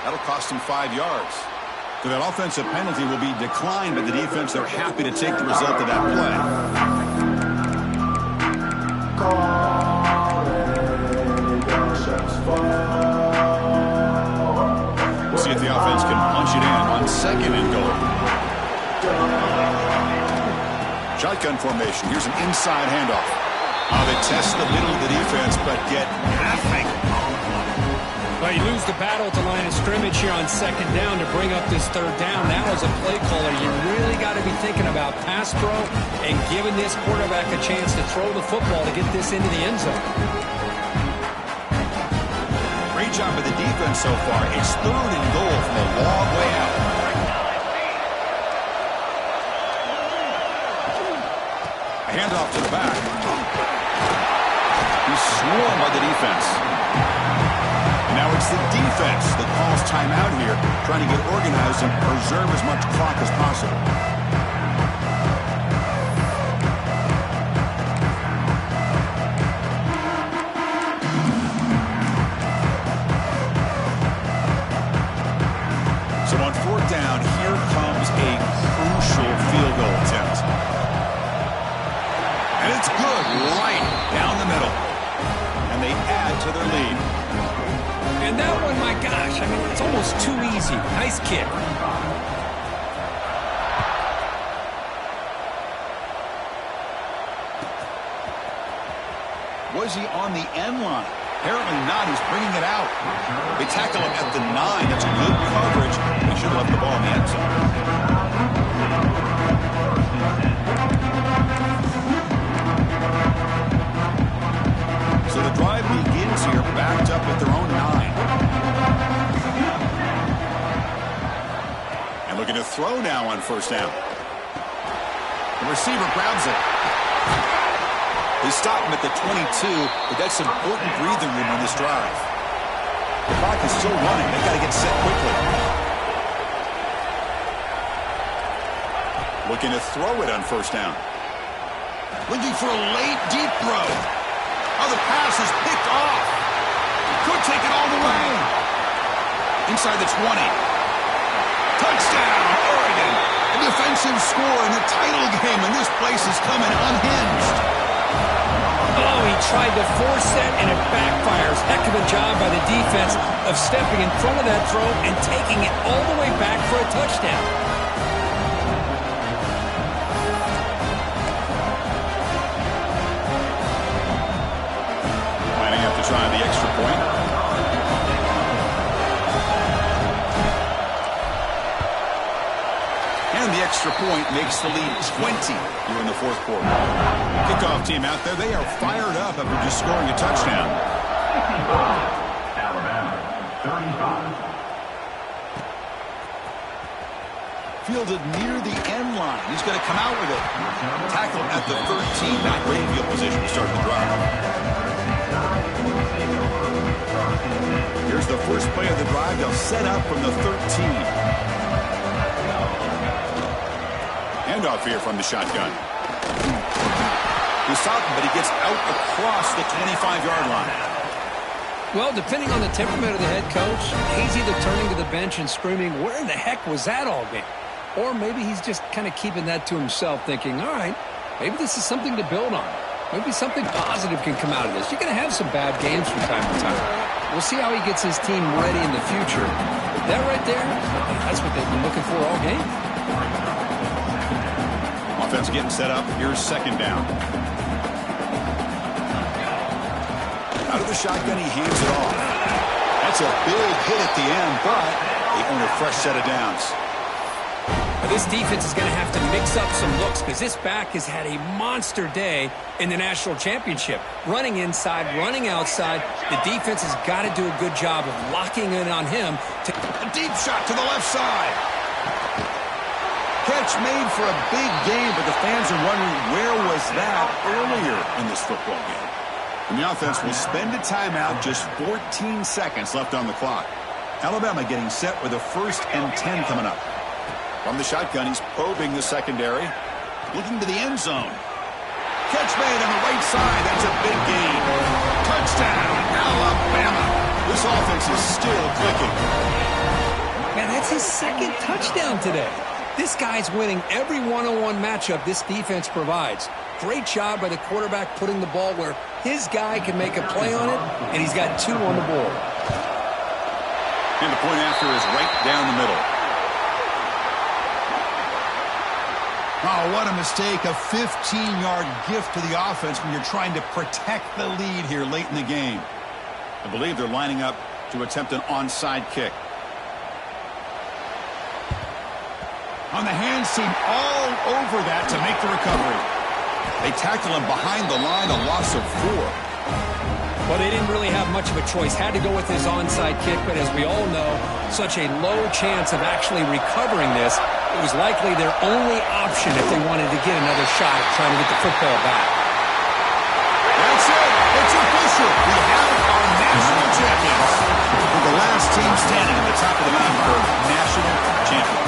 That'll cost him 5 yards. So that offensive penalty will be declined by the defense. They're happy to take the result of that play. We'll see if the offense can punch it in on 2nd and goal. Shotgun formation. Here's an inside handoff. They test the middle of the defense, but get nothing. Well, you lose the battle at the line of scrimmage here on 2nd down to bring up this 3rd down. Now as a play caller, you really got to be thinking about pass pro and giving this quarterback a chance to throw the football to get this into the end zone. Great job by the defense so far. It's 3rd and goal from a long way out. A handoff to the back. He's swarmed by the defense. Now it's the defense that calls timeout here, trying to get organized and preserve as much clock as possible. So on 4th down, here comes a crucial field goal attempt. And it's good, right down the middle. And they add to their lead. And that one, my gosh, I mean, it's almost too easy. Nice kick. Was he on the end line? Apparently not. He's bringing it out. They tackle him at the 9. That's good coverage. They should have left the ball in the end zone. So the drive begins here, backed up at their own 9. And looking to throw now on 1st down. The receiver grabs it. They stop him at the 22, but that's important breathing room on this drive. The clock is still running. They've got to get set quickly. Looking to throw it on 1st down. Looking for a late deep throw. Oh, the pass is picked off. Could take it all the way. Inside the 20. Touchdown, Oregon. A defensive score in the title game, and this place is coming unhinged. Oh, he tried to force that, and it backfires. Heck of a job by the defense of stepping in front of that throw and taking it all the way back for a touchdown. Lining up to try the extra point. And the extra point makes the lead 20 here in the 4th quarter. Kickoff team out there, they are fired up after just scoring a touchdown. Alabama, 35. Fielded near the end line. He's going to come out with it. Tackle at the 13. Not great field position to start the drive. Here's the first play of the drive. They'll set up from the 13. Handoff here from the shotgun. He's stopped him, but he gets out across the 25-yard line. Well, depending on the temperament of the head coach, he's either turning to the bench and screaming, where in the heck was that all game? Or maybe he's just kind of keeping that to himself, thinking, all right, maybe this is something to build on. Maybe something positive can come out of this. You're going to have some bad games from time to time. We'll see how he gets his team ready in the future. That right there, that's what they've been looking for all game. Offense getting set up. Here's second down. Out of the shotgun, he hands it off. That's a big hit at the end, but they earn a fresh set of downs. This defense is going to have to mix up some looks because this back has had a monster day in the national championship. Running inside, running outside. The defense has got to do a good job of locking in on him. A deep shot to the left side. Catch made for a big game, but the fans are wondering where was that earlier in this football game. And the offense will spend a timeout, just 14 seconds left on the clock. Alabama getting set with a 1st and 10 coming up. From the shotgun, he's probing the secondary. Looking to the end zone. Catch made on the right side. That's a big gain. Touchdown, Alabama. This offense is still clicking. Man, that's his second touchdown today. This guy's winning every one-on-one matchup this defense provides. Great job by the quarterback putting the ball where his guy can make a play on it, and he's got 2 on the board. And the point after is right down the middle. Oh, what a mistake. A 15-yard gift to the offense when you're trying to protect the lead here late in the game. I believe they're lining up to attempt an onside kick. On the hands team all over that to make the recovery. They tackle him behind the line, a loss of 4. Well, they didn't really have much of a choice. Had to go with his onside kick, but as we all know, such a low chance of actually recovering this. It was likely their only option if they wanted to get another shot at trying to get the football back. That's it. It's official. We have our national champions. We're the last team standing at the top of the mountain for national champions.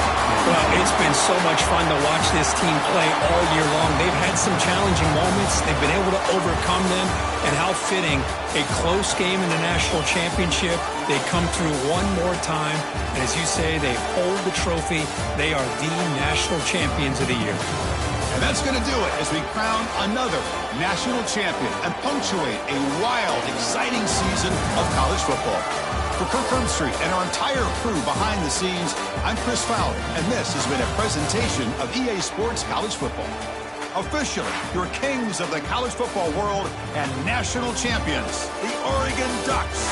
Well, it's been so much fun to watch this team play all year long. They've had some challenging moments. They've been able to overcome them. And how fitting, a close game in the national championship. They come through one more time. And as you say, they hold the trophy. They are the national champions of the year. And that's going to do it as we crown another national champion and punctuate a wild, exciting season of college football. For Kirk Herbstreit and our entire crew behind the scenes, I'm Chris Fowler, and this has been a presentation of EA Sports College Football. Officially, your kings of the college football world and national champions, the Oregon Ducks.